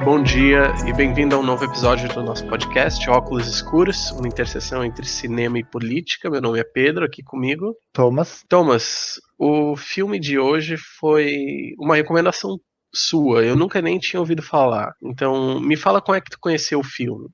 bom dia e bem-vindo a um novo episódio do nosso podcast Óculos Escuros, uma interseção entre cinema e política. Meu nome é Pedro, aqui comigo. Thomas, o filme de hoje foi uma recomendação sua, eu nunca nem tinha ouvido falar. Então, me fala como é que tu conheceu o filme.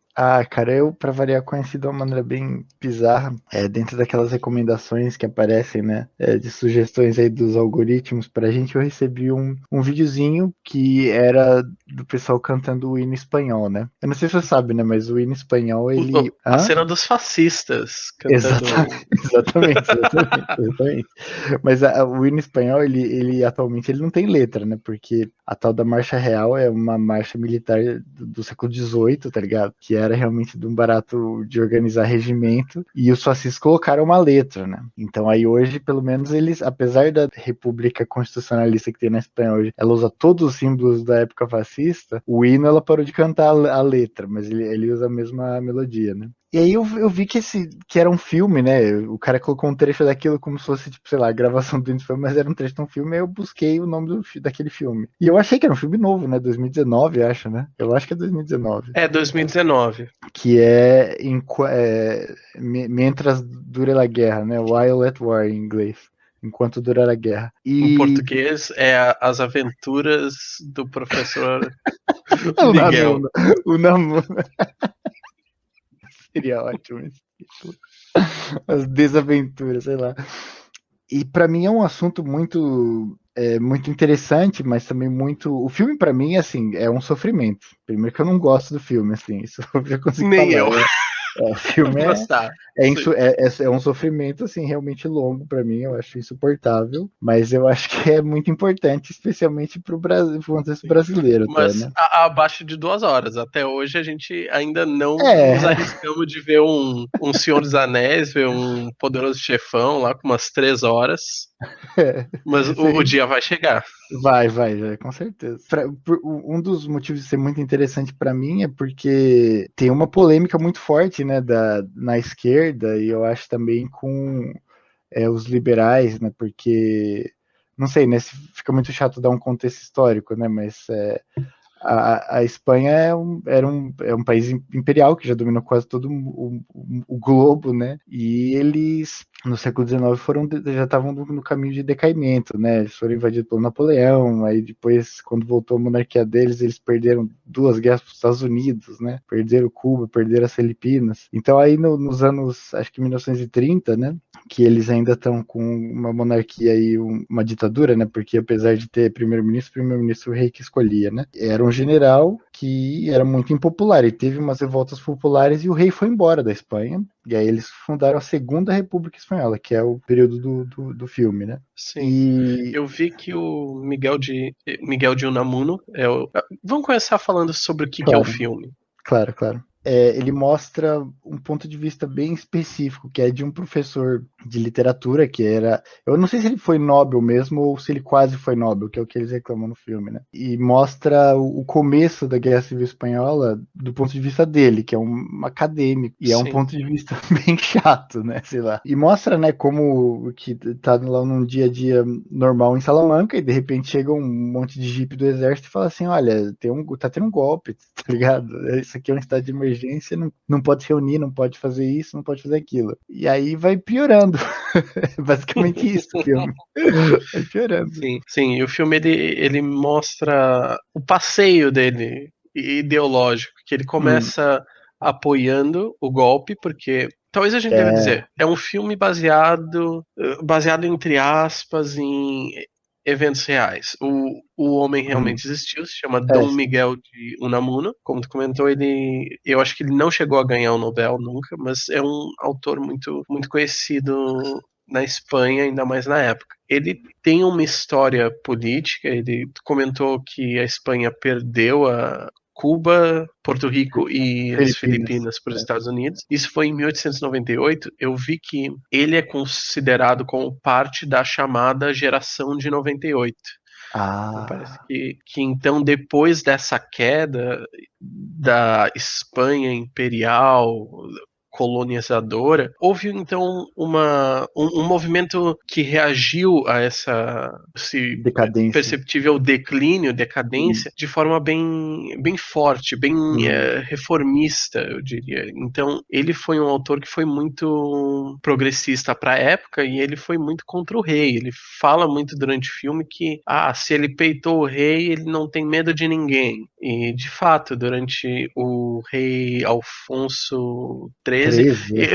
cara, eu, pra variar, conheci de uma maneira bem bizarra, dentro daquelas recomendações que aparecem, né, de sugestões aí dos algoritmos pra gente, eu recebi um videozinho que era do pessoal cantando o hino espanhol, né? Eu não sei se você sabe, né, mas o hino espanhol, ele... A cena dos fascistas cantando. Exatamente. Mas o hino espanhol, ele atualmente ele não tem letra, né? Porque a tal da Marcha Real é uma marcha militar do século XVIII, tá ligado? Que era realmente de um barato de organizar regimento, e os fascistas colocaram uma letra, né? Então aí hoje, pelo menos, eles, apesar da república constitucionalista que tem na Espanha hoje, ela usa todos os símbolos da época fascista, o hino ela parou de cantar a letra, mas ele usa a mesma melodia, né? E aí eu vi que era um filme, né? O cara colocou um trecho daquilo como se fosse, tipo, sei lá, a gravação do filme, mas era um trecho de um filme, aí eu busquei o nome daquele filme. E eu achei que era um filme novo, né? 2019, acho, né? Eu acho que é 2019. É 2019. Que é, Mientras dure a guerra, né? While at War em inglês. Enquanto durar a guerra. Em português é As Aventuras do Professor Miguel. O Namuno. Seria ótimo esse título. As Desaventuras, sei lá. E pra mim é um assunto muito interessante, mas também muito... O filme pra mim, assim, é um sofrimento. Primeiro que eu não gosto do filme, assim, isso eu já consigo Nem falar. eu. O filme Mas tá. é um sofrimento, assim, realmente longo pra mim, eu acho insuportável, mas eu acho que é muito importante, especialmente pro contexto brasileiro até, Mas né? abaixo de 2 horas. Até hoje a gente ainda não nos É, arriscamos de ver um Senhor dos Anéis, ver um Poderoso Chefão lá com umas 3 horas. Mas se a o gente dia vai chegar. vai, com certeza. Um dos motivos de ser muito interessante para mim é porque tem uma polêmica muito forte, né, na esquerda, e eu acho também com os liberais, né, porque, não sei, né, fica muito chato dar um contexto histórico, né, mas a Espanha é um país imperial que já dominou quase todo o globo, né? E eles, no século XIX, já estavam no caminho de decaimento, né? Eles foram invadidos pelo Napoleão, aí depois, quando voltou a monarquia deles, eles perderam 2 guerras para os Estados Unidos, né? Perderam Cuba, perderam as Filipinas. Então aí nos anos, acho que 1930, né? Que eles ainda estão com uma monarquia e uma ditadura, né? Porque apesar de ter primeiro-ministro o rei que escolhia, né? Era um general que era muito impopular e teve umas revoltas populares e o rei foi embora da Espanha. E aí eles fundaram a Segunda República Espanhola, que é o período do filme, né? Sim. E Eu vi que o Miguel de Unamuno é o. Vamos começar falando sobre o que é o claro, filme. claro. Ele mostra um ponto de vista bem específico, que é de um professor de literatura, que era... Eu não sei se ele foi Nobel mesmo, ou se ele quase foi Nobel, que é o que eles reclamam no filme, né? E mostra o começo da Guerra Civil Espanhola do ponto de vista dele, que é um acadêmico, e é um Sim. ponto de vista bem chato, né? Sei lá. E mostra, né, como que tá lá num dia a dia normal em Salamanca, e de repente chega um monte de jipe do exército e fala assim, olha, tá tendo um golpe, tá ligado? Isso aqui é um estado de emergência, não pode se reunir, não pode fazer isso, não pode fazer aquilo. E aí vai piorando. Basicamente isso o filme. Vai piorando. Sim. E o filme ele mostra o passeio dele ideológico, que ele Hum, começa apoiando o golpe, porque talvez a gente deva é, dizer, é um filme baseado entre aspas em eventos reais. O homem hum, realmente existiu, se chama Dom sim. Miguel de Unamuno. Como tu comentou, eu acho que ele não chegou a ganhar o Nobel nunca, mas é um autor muito, muito conhecido na Espanha, ainda mais na época. Ele tem uma história política, ele comentou que a Espanha perdeu a Cuba, Porto Rico e as Filipinas. Filipinas para os Estados Unidos. Isso foi em 1898. Eu vi que ele é considerado como parte da chamada geração de 98. Então parece Ah, que então depois dessa queda da Espanha imperial, colonizadora, houve então um movimento que reagiu a esse Decadência. perceptível declínio, decadência, de forma bem forte, bem reformista, eu diria. Então, ele foi um autor que foi muito progressista para a época e ele foi muito contra o rei. Ele fala muito durante o filme que, se ele peitou o rei, ele não tem medo de ninguém. E, de fato, durante o rei Alfonso XIII, 13.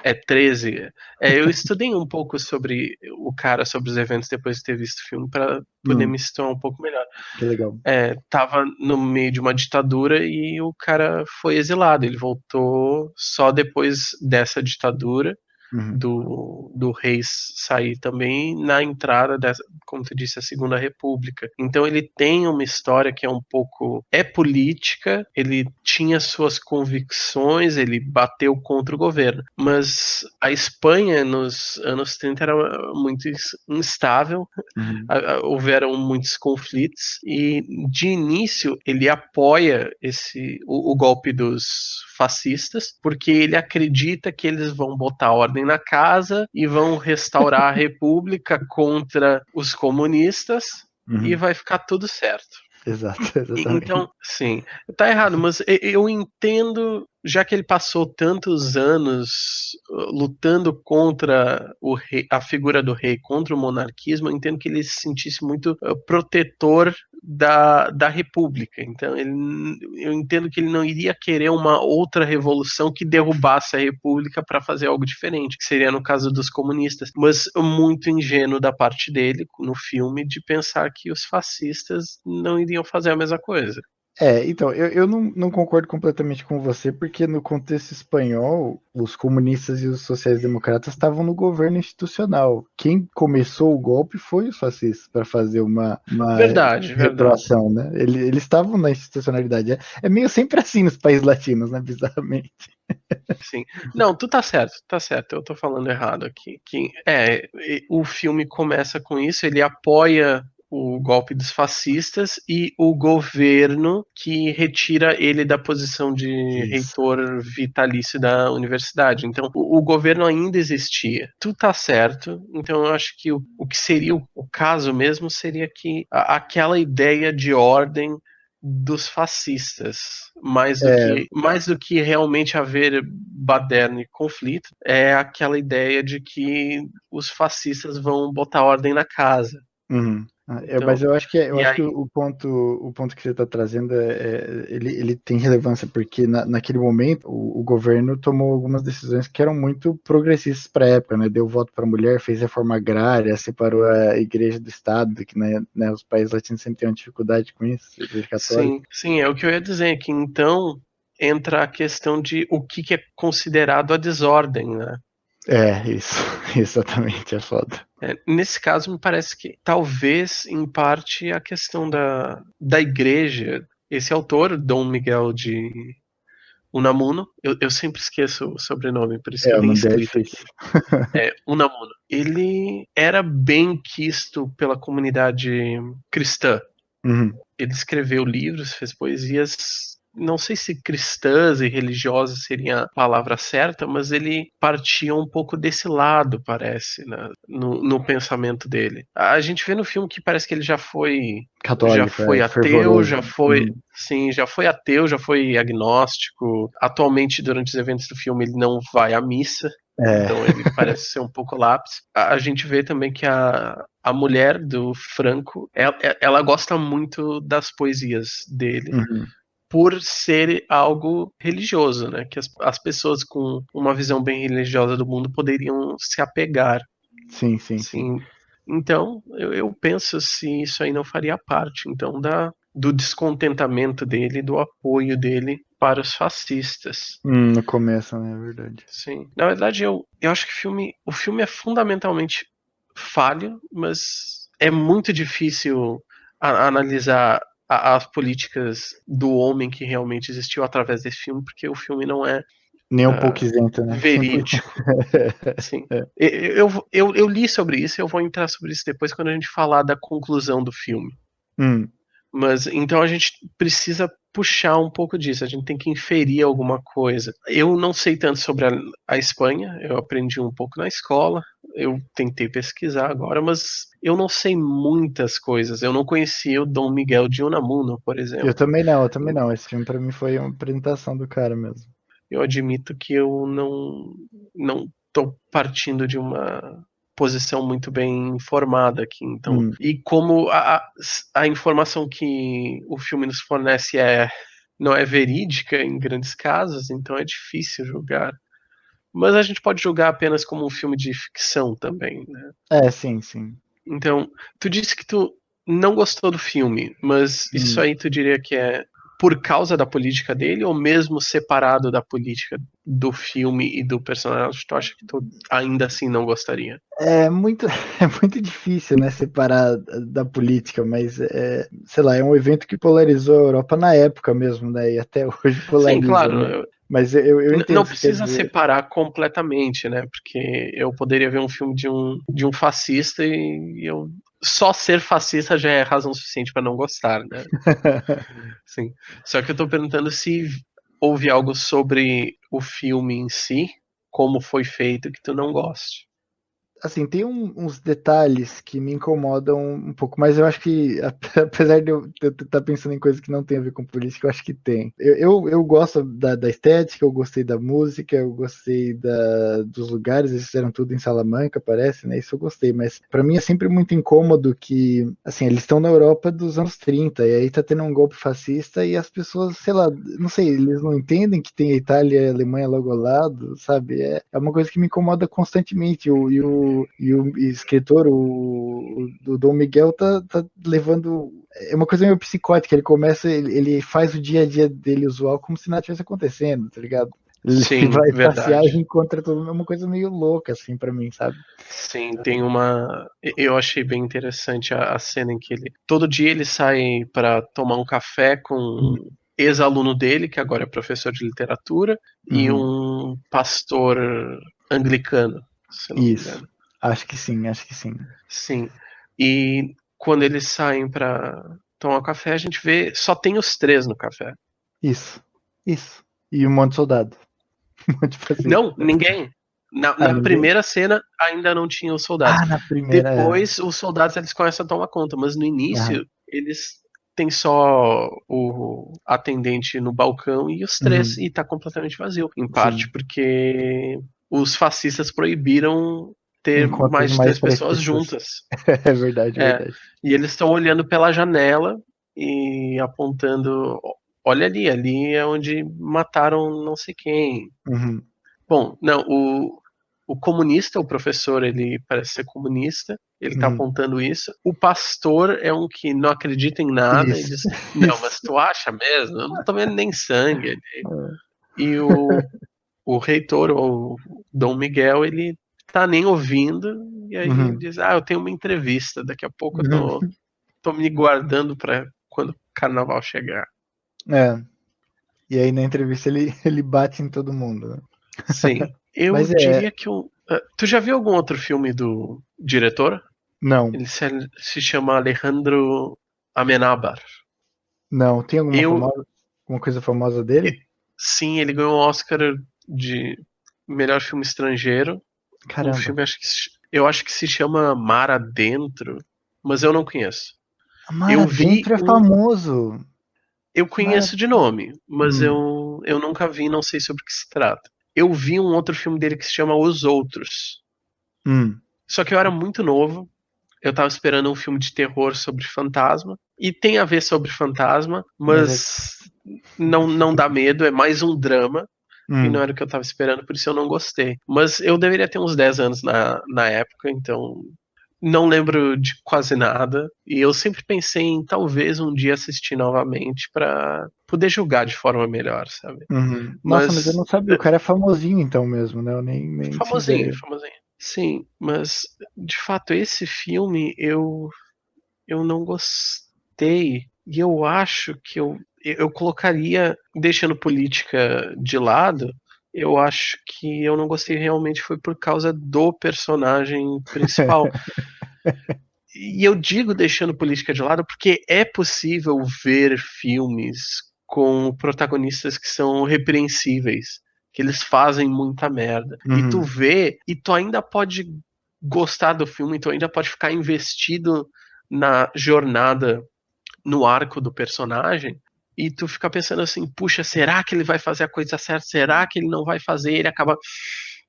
é 13. Eu estudei um pouco sobre o cara, sobre os eventos depois de ter visto o filme, para poder me situar um pouco melhor. Que legal. Tava no meio de uma ditadura e o cara foi exilado. Ele voltou só depois dessa ditadura. Do rei sair também na entrada dessa, como tu disse, a Segunda República. Então ele tem uma história que é um pouco política, ele tinha suas convicções, ele bateu contra o governo, mas a Espanha nos anos 30 era muito instável, houveram muitos conflitos e de início ele apoia o golpe dos fascistas, porque ele acredita que eles vão botar ordem na casa e vão restaurar a república contra os comunistas e vai ficar tudo certo. Exatamente. Então, sim, tá errado, mas eu entendo, já que ele passou tantos anos lutando contra a figura do rei, contra o monarquismo, eu entendo que ele se sentisse muito protetor da república. Então, eu entendo que ele não iria querer uma outra revolução que derrubasse a república para fazer algo diferente, que seria no caso dos comunistas, mas muito ingênuo da parte dele, no filme, de pensar que os fascistas não iriam fazer a mesma coisa. Então, eu não concordo completamente com você, porque no contexto espanhol, os comunistas e os sociais-democratas estavam no governo institucional. Quem começou o golpe foi os fascistas, para fazer uma Verdade. retroação, né? Eles estavam na institucionalidade. É meio sempre assim nos países latinos, né? Bizarramente. Sim. Não, tu tá certo, eu tô falando errado aqui. O filme começa com isso, ele apoia o golpe dos fascistas e o governo que retira ele da posição de reitor vitalício da universidade. Então, o governo ainda existia. Tu tá certo, então eu acho que o que seria o caso mesmo seria que aquela ideia de ordem dos fascistas, mais do que realmente haver baderna e conflito, é aquela ideia de que os fascistas vão botar ordem na casa. Então, mas eu acho que o ponto que você está trazendo ele tem relevância, porque naquele momento o governo tomou algumas decisões que eram muito progressistas para a época, né? Deu voto para a mulher, fez reforma agrária, separou a igreja do Estado, que né, os países latinos sempre têm uma dificuldade com isso, a igreja católica. Sim, é o que eu ia dizer, que então entra a questão de o que é considerado a desordem, né? Isso, exatamente, é foda. Nesse caso, me parece que talvez, em parte, a questão da igreja, esse autor, Dom Miguel de Unamuno, eu sempre esqueço o sobrenome, por isso que eu tenho escrito aqui. Unamuno. Ele era bem quisto pela comunidade cristã. Ele escreveu livros, fez poesias, não sei se cristãs e religiosas seria a palavra certa, mas ele partia um pouco desse lado, parece, né, no pensamento dele. A gente vê no filme que parece que ele já foi católico, ateu, já foi ateu, já foi agnóstico. Atualmente, durante os eventos do filme, ele não vai à missa. Então ele parece ser um pouco lápis. A gente vê também que a mulher do Franco, ela gosta muito das poesias dele. Por ser algo religioso, né? Que as pessoas com uma visão bem religiosa do mundo poderiam se apegar. Sim. Então, eu penso se isso aí não faria parte, então, do descontentamento dele, do apoio dele para os fascistas. No começo, né? É verdade. Sim. Na verdade, eu acho que o filme é fundamentalmente falho, mas é muito difícil analisar as políticas do homem que realmente existiu através desse filme, porque o filme não é nem um pouco isento, né? verídico. Sim. Eu li sobre isso e eu vou entrar sobre isso depois quando a gente falar da conclusão do filme. Mas então a gente precisa puxar um pouco disso, a gente tem que inferir alguma coisa. Eu não sei tanto sobre a Espanha, eu aprendi um pouco na escola, eu tentei pesquisar agora, mas eu não sei muitas coisas. Eu não conhecia o Dom Miguel de Unamuno, por exemplo. Eu também não. Esse filme pra mim foi uma apresentação do cara mesmo. Eu admito que eu não tô partindo de uma posição muito bem informada aqui, então. E como a informação que o filme nos fornece não é verídica em grandes casos, então é difícil julgar. Mas a gente pode julgar apenas como um filme de ficção também, né? É, sim, sim. Então, tu disse que tu não gostou do filme, mas isso aí tu diria que é por causa da política dele ou mesmo separado da política do filme e do personagem, tu acha que tu ainda assim não gostaria? É muito, é muito difícil, né, separar da política, mas, sei lá, é um evento que polarizou a Europa na época mesmo, né, e até hoje Sim, polariza, né? claro. Mas eu entendo Não o que você quer precisa dizer. separar completamente, né? Porque eu poderia ver um filme de um fascista e eu só ser fascista já é razão suficiente para não gostar, né? Sim. Só que eu tô perguntando se houve algo sobre o filme em si, como foi feito, que tu não goste. Assim, tem uns detalhes que me incomodam um pouco, mas eu acho que, apesar de eu estar pensando em coisas que não tem a ver com política, eu acho que tem. Eu gosto da estética, eu gostei da música, eu gostei dos lugares, eles fizeram tudo em Salamanca, parece, né? Isso eu gostei, mas para mim é sempre muito incômodo que, assim, eles estão na Europa dos anos 30, e aí tá tendo um golpe fascista e as pessoas, sei lá, não sei, eles não entendem que tem a Itália e a Alemanha logo ao lado, sabe? É uma coisa que me incomoda constantemente. E o escritor, o Dom Miguel, tá levando. É uma coisa meio psicótica. Ele começa, ele faz o dia a dia dele usual como se nada tivesse acontecendo, tá ligado? Ele Sim, vai passear e verdade. encontra todo mundo. É uma coisa meio louca, assim, pra mim, sabe? Sim, tem uma. Eu achei bem interessante a cena em que ele. Todo dia ele sai para tomar um café com um ex-aluno dele, que agora é professor de literatura, e Uhum. um pastor anglicano, se não me Isso. engano. Acho que sim, acho que sim. Sim. E quando eles saem para tomar um café, a gente vê. Só tem os três no café. Isso. Isso. E um monte de soldado. Um monte de fascista. Não, ninguém. Ah, Na ninguém? primeira cena ainda não tinha os soldados. Ah, na primeira. Depois os soldados eles começam a tomar conta, mas no Ah, início eles têm só o atendente no balcão e os três uhum. e tá completamente vazio. Em parte Sim. porque os fascistas proibiram ter Encontros mais de mais três pessoas prestígios. juntas. É verdade, É, verdade. e eles estão olhando pela janela e apontando, olha ali, ali é onde mataram não sei quem. Uhum. Bom, não, o comunista, o professor, ele parece ser comunista, ele tá Uhum. apontando isso. O pastor é um que não acredita em nada e Isso. diz: Não, Isso. mas tu acha mesmo? Eu não tô vendo nem sangue ali. É. E o reitor, o Dom Miguel, ele tá nem ouvindo, e aí ele Uhum. diz: Ah, eu tenho uma entrevista, daqui a pouco eu Uhum. tô me guardando pra quando o carnaval chegar. É. E aí na entrevista ele bate em todo mundo, né? Sim, eu Mas é. diria que eu. Tu já viu algum outro filme do diretor? Não. Ele se chama Alejandro Amenábar. Não. Tem Eu, alguma coisa famosa dele? sim, ele ganhou o Oscar de melhor filme estrangeiro. Um Caramba. filme, eu acho que se chama Mar Adentro, mas eu não conheço. Mar Eu vi Adentro é um, famoso. eu Mar conheço de Adentro. nome, mas Hum. eu nunca vi, não sei sobre o que se trata. Eu vi um outro filme dele que se chama Os Outros. Hum. Só que eu era muito novo. Eu tava esperando um filme de terror sobre fantasma. E tem a ver sobre fantasma, Mas é. mas não dá medo, é mais um drama. E não Hum. era o que eu tava esperando, por isso eu não gostei. Mas eu deveria ter uns 10 anos na época, então não lembro de quase nada. E eu sempre pensei em talvez um dia assistir novamente pra poder julgar de forma melhor, sabe? Uhum. Nossa, mas eu Mas não sabia. O cara é famosinho então mesmo, né? Eu nem tinha famosinho, ideia. famosinho. Sim, mas de fato esse filme eu não gostei. E eu acho que eu colocaria, deixando política de lado, eu acho que eu não gostei realmente foi por causa do personagem principal. E eu digo deixando política de lado porque é possível ver filmes com protagonistas que são repreensíveis, que eles fazem muita merda. E tu vê, e tu ainda pode gostar do filme, tu ainda pode ficar investido na jornada, no arco do personagem, e tu fica pensando assim, puxa, será que ele vai fazer a coisa certa? Será que ele não vai fazer? Ele acaba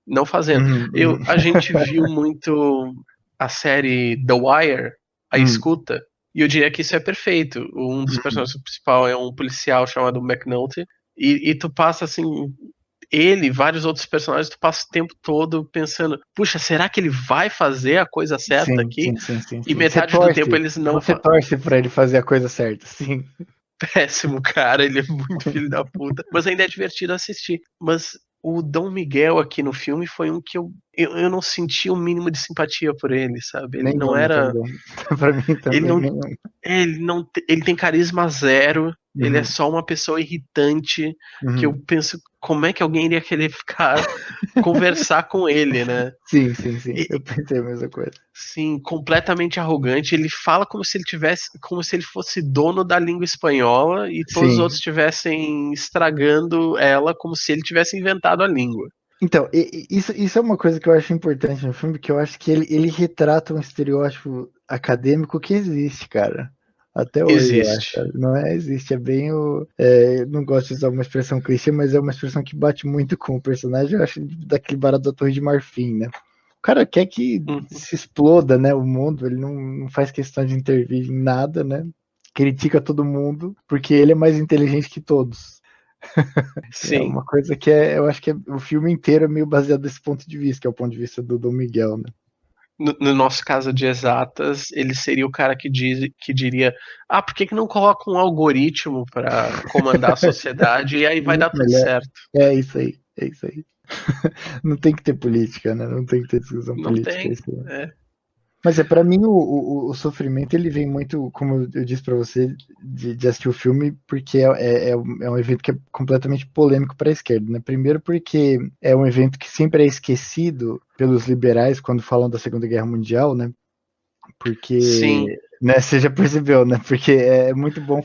não fazendo. A gente viu muito a série The Wire, A Escuta, e eu diria que isso é perfeito. Um dos personagens principais é um policial chamado McNulty, e tu passa assim, ele, vários outros personagens, tu passa o tempo todo pensando, puxa, será que ele vai fazer a coisa certa aqui? Sim. E metade do tempo eles não Você torce pra ele fazer a coisa certa, sim. Péssimo, cara, ele é muito filho da puta. Mas ainda é divertido assistir. Mas o Dom Miguel aqui no filme foi um que eu não senti o mínimo de simpatia por ele, sabe? Ele não Nenhuma era. também. Pra mim Ele também, não, nenhuma. ele tem carisma zero, ele é só uma pessoa irritante, que eu penso, como é que alguém iria querer ficar conversar com ele, né? Sim. Eu pensei a mesma coisa. Sim, completamente arrogante. Ele fala como se ele tivesse, como se ele fosse dono da língua espanhola e todos os Sim. outros estivessem estragando ela como se ele tivesse inventado a língua. Então, isso é uma coisa que eu acho importante no filme, que eu acho que ele retrata um estereótipo acadêmico que existe, cara. Até hoje, eu acho. Existe. Não é? Existe. É bem o. Não gosto de usar uma expressão clichê, mas é uma expressão que bate muito com o personagem. Eu acho daquele barato da Torre de Marfim, né? O cara quer que se exploda, né, o mundo, ele não faz questão de intervir em nada, né? Critica todo mundo, porque ele é mais inteligente que todos. Sim. É uma coisa que eu acho que o filme inteiro é meio baseado nesse ponto de vista, que é o ponto de vista do Dom Miguel, né? No nosso caso de exatas, ele seria o cara que diria: ah, por que não coloca um algoritmo para comandar a sociedade e aí vai dar tudo Melhor. certo? É isso aí. Não tem que ter política, né? Não tem que ter discussão Não política. tem. Isso. É. Mas para mim o sofrimento ele vem muito, como eu disse para você, de assistir o filme, porque é um evento que é completamente polêmico para a esquerda, né? Primeiro porque é um evento que sempre é esquecido pelos liberais quando falam da Segunda Guerra Mundial, né? Porque, Sim. né, você já percebeu, né? Porque é muito bom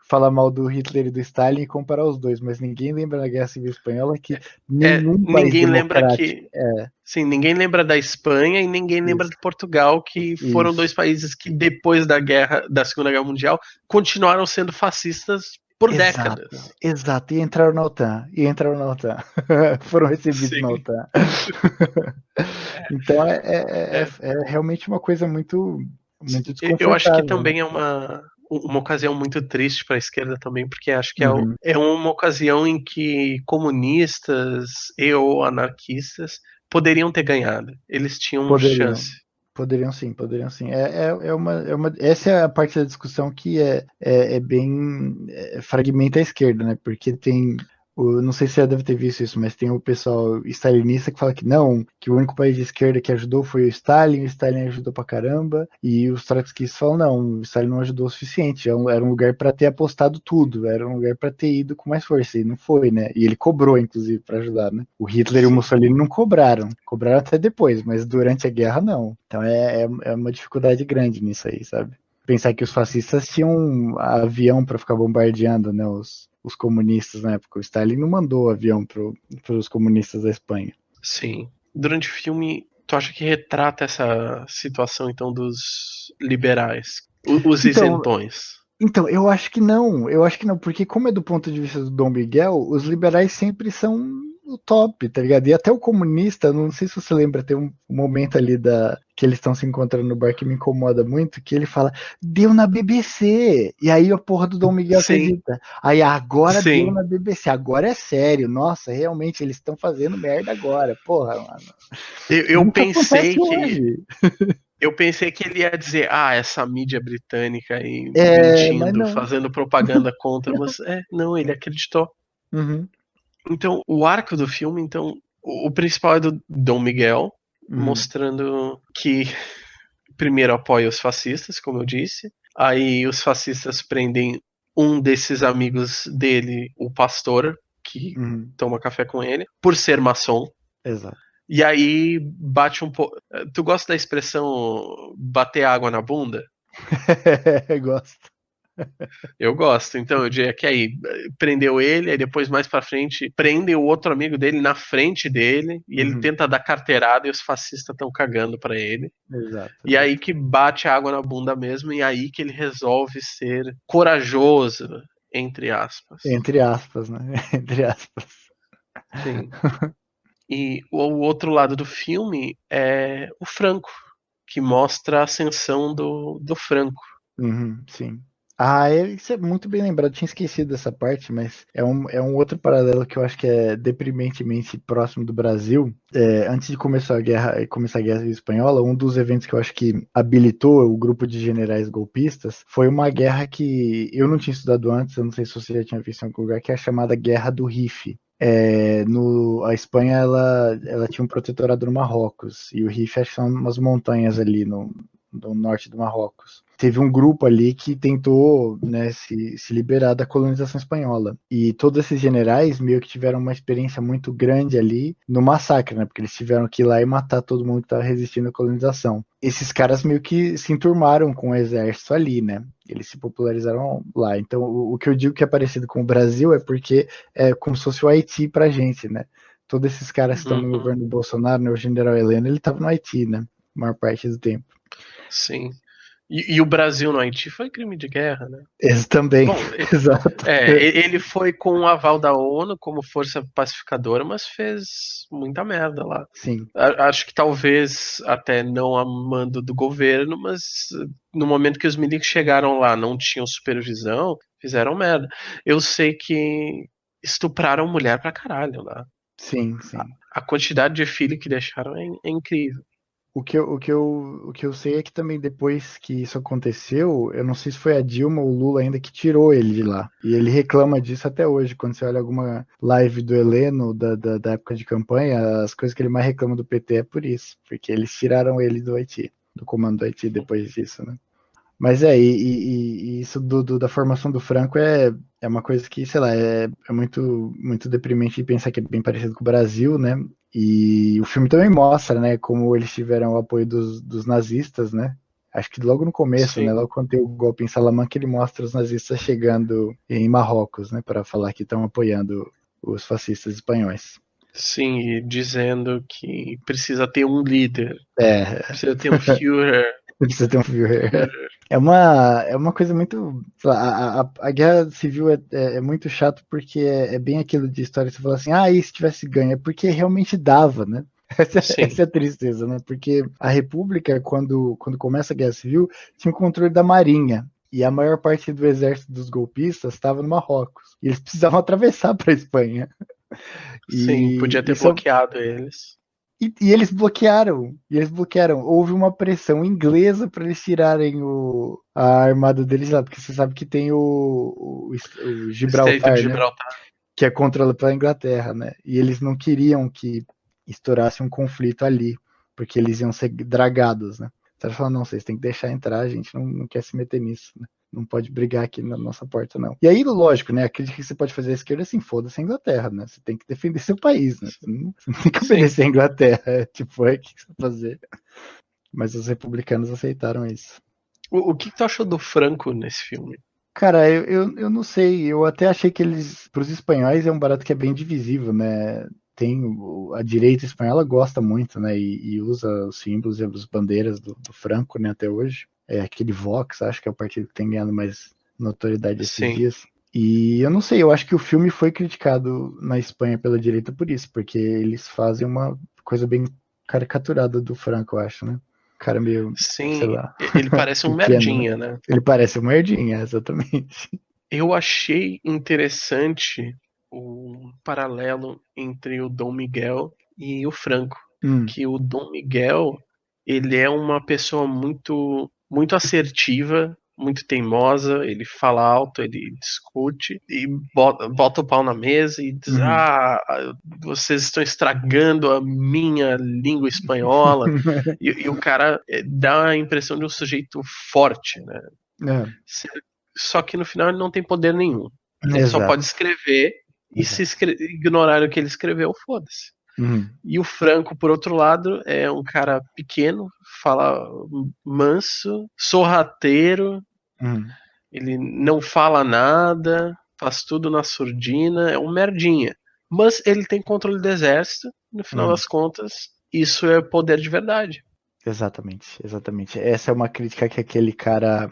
falar mal do Hitler e do Stalin e comparar os dois, mas ninguém lembra da Guerra Civil Espanhola que nenhum país Ninguém lembra democrático. Sim, ninguém lembra da Espanha e ninguém lembra de Portugal, que foram dois países que depois da Segunda Guerra Mundial continuaram sendo fascistas por décadas. Exato, e entraram na OTAN. Foram recebidos na OTAN. Então é realmente uma coisa muito desconfortável. Eu acho que né? também é uma ocasião muito triste para a esquerda também, porque acho que é uma ocasião em que comunistas e ou anarquistas poderiam ter ganhado. Eles tinham uma chance. Poderiam sim. Essa é a parte da discussão que é bem fragmenta a esquerda, né? Porque tem. Não sei se você deve ter visto isso, mas tem o pessoal stalinista que fala que não, que o único país de esquerda que ajudou foi o Stalin ajudou pra caramba, e os trotskistas falam não, o Stalin não ajudou o suficiente, era um lugar para ter apostado tudo, era um lugar para ter ido com mais força, e não foi, né? E ele cobrou, inclusive, para ajudar, né? O Hitler e o Mussolini não cobraram até depois, mas durante a guerra não. Então é uma dificuldade grande nisso aí, sabe? Pensar que os fascistas tinham um avião para ficar bombardeando, né, os comunistas na época. O Stalin não mandou avião para os comunistas da Espanha. Sim. Durante o filme, tu acha que retrata essa situação, então, dos liberais? Os isentões? Então, eu acho que não, porque como é do ponto de vista do Dom Miguel, os liberais sempre são o top, tá ligado? E até o comunista, não sei se você lembra, tem um momento ali que eles estão se encontrando no bar que me incomoda muito, que ele fala, deu na BBC, e aí a porra do Dom Miguel acredita. Aí agora deu na BBC, agora é sério, nossa, realmente eles estão fazendo merda agora, porra, mano. Eu pensei que... Eu pensei que ele ia dizer, essa mídia britânica aí mentindo, fazendo propaganda contra, mas não, ele acreditou. Então, o arco do filme, então, o principal é do Dom Miguel, mostrando que primeiro apoia os fascistas, como eu disse, aí os fascistas prendem um desses amigos dele, o pastor, que toma café com ele, por ser maçom. Exato. E aí bate um pouco. Tu gosta da expressão bater água na bunda? Gosto. Eu gosto. Então, eu diria que aí prendeu ele, aí depois mais pra frente prendem o outro amigo dele na frente dele e ele Uhum. tenta dar carteirada e os fascistas estão cagando pra ele. Exato, E aí exato. que bate a água na bunda mesmo e aí que ele resolve ser corajoso, entre aspas. Entre aspas, né? Entre aspas. Sim. E o outro lado do filme é o Franco, que mostra a ascensão do Franco. Uhum, sim. Ah, isso é muito bem lembrado. Tinha esquecido dessa parte, mas é um outro paralelo que eu acho que é deprimentemente próximo do Brasil. Antes de começar a Guerra Civil Espanhola, um dos eventos que eu acho que habilitou o grupo de generais golpistas foi uma guerra que eu não tinha estudado antes, eu não sei se você já tinha visto em algum lugar, que é a chamada Guerra do Rif. A Espanha ela tinha um protetorado no Marrocos, e o Rif acho que são umas montanhas ali no norte do Marrocos. Teve um grupo ali que tentou, né, se liberar da colonização espanhola. E todos esses generais meio que tiveram uma experiência muito grande ali no massacre, né? Porque eles tiveram que ir lá e matar todo mundo que estava resistindo à colonização. Esses caras meio que se enturmaram com o exército ali, né? Eles se popularizaram lá. Então, o que eu digo que é parecido com o Brasil é porque é como se fosse o Haiti pra gente, né? Todos esses caras que estão no Uhum, governo do Bolsonaro, né? O general Heleno, ele estava no Haiti, né? A maior parte do tempo. sim. E o Brasil no Haiti foi crime de guerra, né? Esse também, Bom, exato. ele foi com o aval da ONU como força pacificadora, mas fez muita merda lá. Sim. Acho que talvez até não a mando do governo, mas no momento que os milicos chegaram lá, não tinham supervisão, fizeram merda. Eu sei que estupraram mulher pra caralho lá. Sim, sim. A quantidade de filho que deixaram é incrível. O que eu sei é que também depois que isso aconteceu, eu não sei se foi a Dilma ou o Lula ainda que tirou ele de lá. E ele reclama disso até hoje. Quando você olha alguma live do Heleno, da época de campanha, as coisas que ele mais reclama do PT é por isso. Porque eles tiraram ele do Haiti, do comando do Haiti depois disso, né? Mas e isso da formação do Franco é uma coisa que, sei lá, é muito, muito deprimente de pensar que é bem parecido com o Brasil, né? E o filme também mostra, né, como eles tiveram o apoio dos nazistas, né? Acho que logo no começo, né, Sim, logo quando tem o golpe em Salamanca, ele mostra os nazistas chegando em Marrocos, né, para falar que estão apoiando os fascistas espanhóis. sim, e dizendo que precisa ter um líder, É, precisa ter um Führer. precisa ter um Führer. Führer. É uma coisa muito. Sei lá, a guerra civil é muito chato porque é bem aquilo de história que você fala assim, e se tivesse ganho? É porque realmente dava, né? Sim, Essa é a tristeza, né? Porque a República, quando começa a guerra civil, tinha o controle da Marinha. E a maior parte do exército dos golpistas estava no Marrocos. E eles precisavam atravessar para a Espanha. sim, E podia ter isso bloqueado eles. e eles bloquearam. E eles bloquearam. Houve uma pressão inglesa para eles tirarem a armada deles lá, porque você sabe que tem o Estreito de Gibraltar, né? Gibraltar. Que é controlado pela Inglaterra, né? E eles não queriam que estourasse um conflito ali, porque eles iam ser dragados, né? Então eles falaram, não, vocês têm que deixar entrar, a gente não quer se meter nisso, né? Não pode brigar aqui na nossa porta, não. E aí, lógico, né? A crítica que você pode fazer à esquerda é assim, foda-se a Inglaterra, né? Você tem que defender seu país, né? Você não tem que Sim. obedecer a Inglaterra. Tipo, o que você vai fazer? Mas os republicanos aceitaram isso. O que tu achou do Franco nesse filme? Cara, eu não sei. Eu até achei que eles, para os espanhóis, é um barato que é bem divisível, né? A direita espanhola gosta muito, né? E usa os símbolos e as bandeiras do Franco, né? Até hoje. É aquele Vox, acho que é o partido que tem ganhado mais notoriedade esses Sim, dias. E eu não sei, eu acho que o filme foi criticado na Espanha pela direita por isso, porque eles fazem uma coisa bem caricaturada do Franco, eu acho, né? Cara meio, sei sim. lá, Ele parece um pequeno, né? merdinha, né? Ele parece uma herdinha, exatamente. Eu achei interessante o paralelo entre o Dom Miguel e o Franco, Hum, que o Dom Miguel, ele é uma pessoa muito muito assertiva, muito teimosa, ele fala alto, ele discute e bota o pau na mesa e diz: uhum. vocês estão estragando a minha língua espanhola. E o cara dá a impressão de um sujeito forte, né? É, Só que no final ele não tem poder nenhum. Ele só pode exato, escrever e se exato. ignorar o que ele escreveu, foda-se. Uhum, E o Franco, por outro lado, é um cara pequeno, fala manso, sorrateiro, uhum. Ele não fala nada, faz tudo na surdina, é um merdinha. Mas ele tem controle do exército, no final das contas, isso é poder de verdade. Exatamente, exatamente. Essa é uma crítica que aquele cara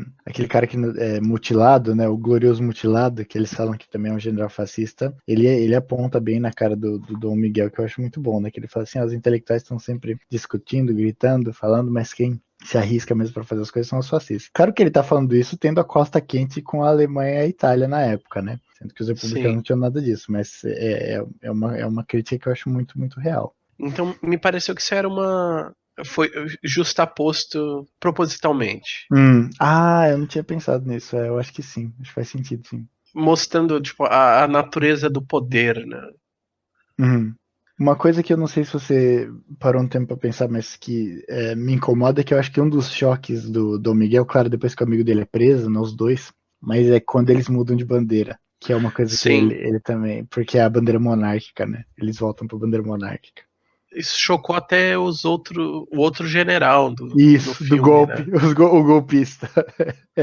que é mutilado, né, o glorioso mutilado, que eles falam que também é um general fascista, ele aponta bem na cara do Dom Miguel, que eu acho muito bom, né, que ele fala assim, os intelectuais estão sempre discutindo, gritando, falando, mas quem se arrisca mesmo para fazer as coisas são os fascistas. Claro que ele tá falando isso tendo a costa quente com a Alemanha e a Itália na época, né, sendo que os republicanos não tinham nada disso, mas é uma crítica que eu acho muito, muito real. Então, me pareceu que isso era foi justaposto propositalmente. Eu não tinha pensado nisso. Eu acho que sim. Acho que faz sentido, sim. Mostrando, tipo, a natureza do poder, né? Uma coisa que eu não sei se você parou um tempo pra pensar, mas que me incomoda é que eu acho que um dos choques do Dom Miguel, claro, depois que o amigo dele é preso, né, os dois, mas é quando eles mudam de bandeira, que é uma coisa que Sim. ele também, porque é a bandeira monárquica, né? Eles voltam pra bandeira monárquica. Isso chocou até o outro general do Isso, do filme, golpe, né? o golpista.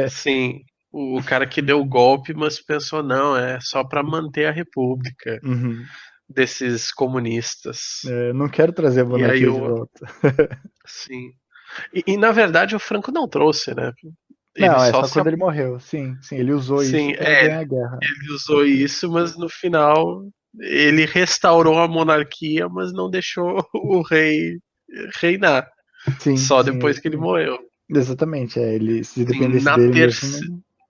Sim, o cara que deu o golpe, mas pensou, não, é só para manter a república desses comunistas. Não quero trazer a E aí monarquia de volta. sim. E na verdade o Franco não trouxe, né? Ele Não, é só só se. quando ele morreu. Sim, sim, ele usou isso Sim, pra ganhar a guerra. ele usou isso, mas no final ele restaurou a monarquia, mas não deixou o rei reinar. Sim, Só sim, depois que ele exatamente. morreu. Exatamente, ele se Sim, dependesse dele mesmo,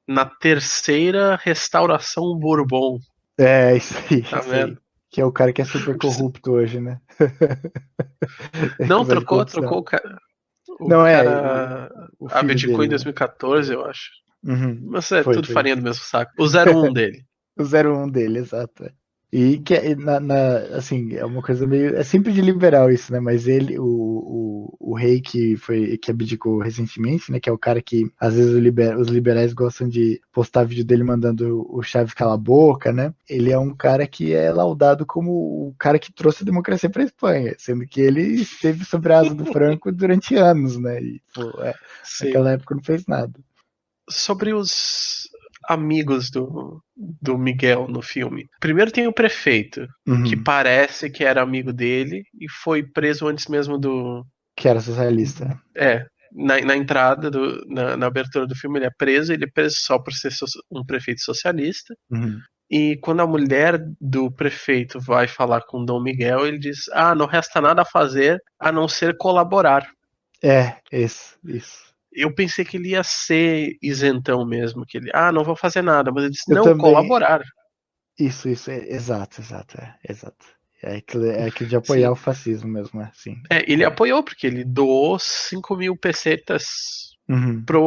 não. na terceira restauração Bourbon, É, isso aí, tá isso aí. vendo? Que é o cara que é super corrupto hoje, né? Não, Vai de trocou corrupção. o cara. O Não é, cara o filho abdicou em dele, né? 2014, eu acho. Mas é Foi, tudo foi. farinha do mesmo saco. O 01 dele. O 01 dele, exato. E que assim, é uma coisa meio. É sempre de liberal isso, né? Mas ele, o rei que abdicou recentemente, né? Que é o cara que às vezes os liberais gostam de postar vídeo dele mandando o Chaves calar a boca, né? Ele é um cara que é laudado como o cara que trouxe a democracia para a Espanha, sendo que ele esteve sobre a asa do Franco durante anos, né? E, pô, Sim. naquela época não fez nada. Sobre os amigos do Miguel no filme. Primeiro tem o prefeito, que parece que era amigo dele e foi preso antes mesmo do. Que era socialista. É, na entrada, na abertura do filme, ele é preso só por ser um prefeito socialista. E quando a mulher do prefeito vai falar com Dom Miguel, ele diz: Ah, não resta nada a fazer a não ser colaborar. Isso. Eu pensei que ele ia ser isentão mesmo, que ele, não vou fazer nada, mas ele disse: Eu Não, também. colaborar. Isso, exato. É aquilo de apoiar Sim. o fascismo mesmo, sim. Ele apoiou, porque ele doou 5.000 pesetas pra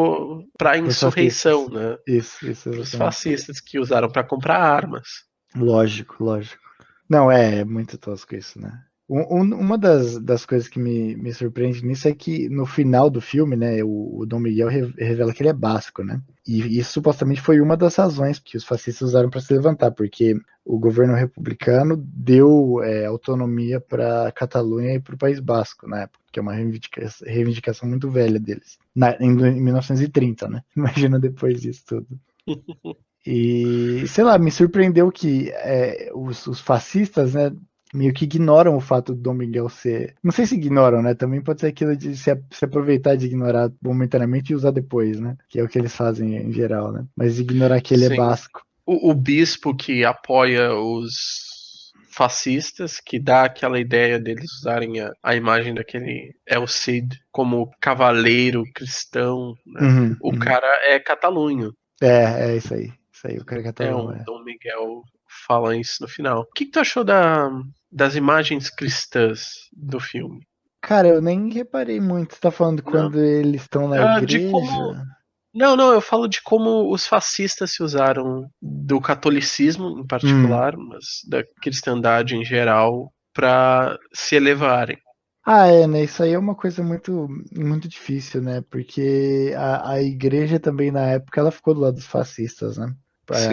Para os insurreição, fascistas. né? Isso, Para os exatamente. fascistas que usaram para comprar armas. Lógico. Não, é muito tosco isso, né? Uma das coisas que me surpreende nisso é que no final do filme, né, o Dom Miguel revela que ele é basco, né? E isso supostamente foi uma das razões que os fascistas usaram para se levantar, porque o governo republicano deu autonomia para a Catalunha e para o País Basco na época, que é uma reivindicação muito velha deles, em 1930, né? Imagina depois disso tudo. E, sei lá, me surpreendeu que os fascistas, né, meio que ignoram o fato do Dom Miguel ser. Não sei se ignoram, né? Também pode ser aquilo de se aproveitar de ignorar momentaneamente e usar depois, né? Que é o que eles fazem em geral, né? Mas ignorar que ele é Sim. basco. O bispo que apoia os fascistas, que dá aquela ideia deles usarem a imagem daquele El Cid como cavaleiro cristão, né? O cara é catalunho. É isso aí. Isso aí, o cara É, catalão, o Dom Miguel fala isso no final. O que tu achou das imagens cristãs do filme? Cara, eu nem reparei muito. Você tá falando Não. quando eles estão na De como. igreja? Não, eu falo de como os fascistas se usaram do catolicismo em particular, mas da cristandade em geral, para se elevarem. Né? Isso aí é uma coisa muito, muito difícil, né? Porque a igreja também, na época, ela ficou do lado dos fascistas, né? Sim,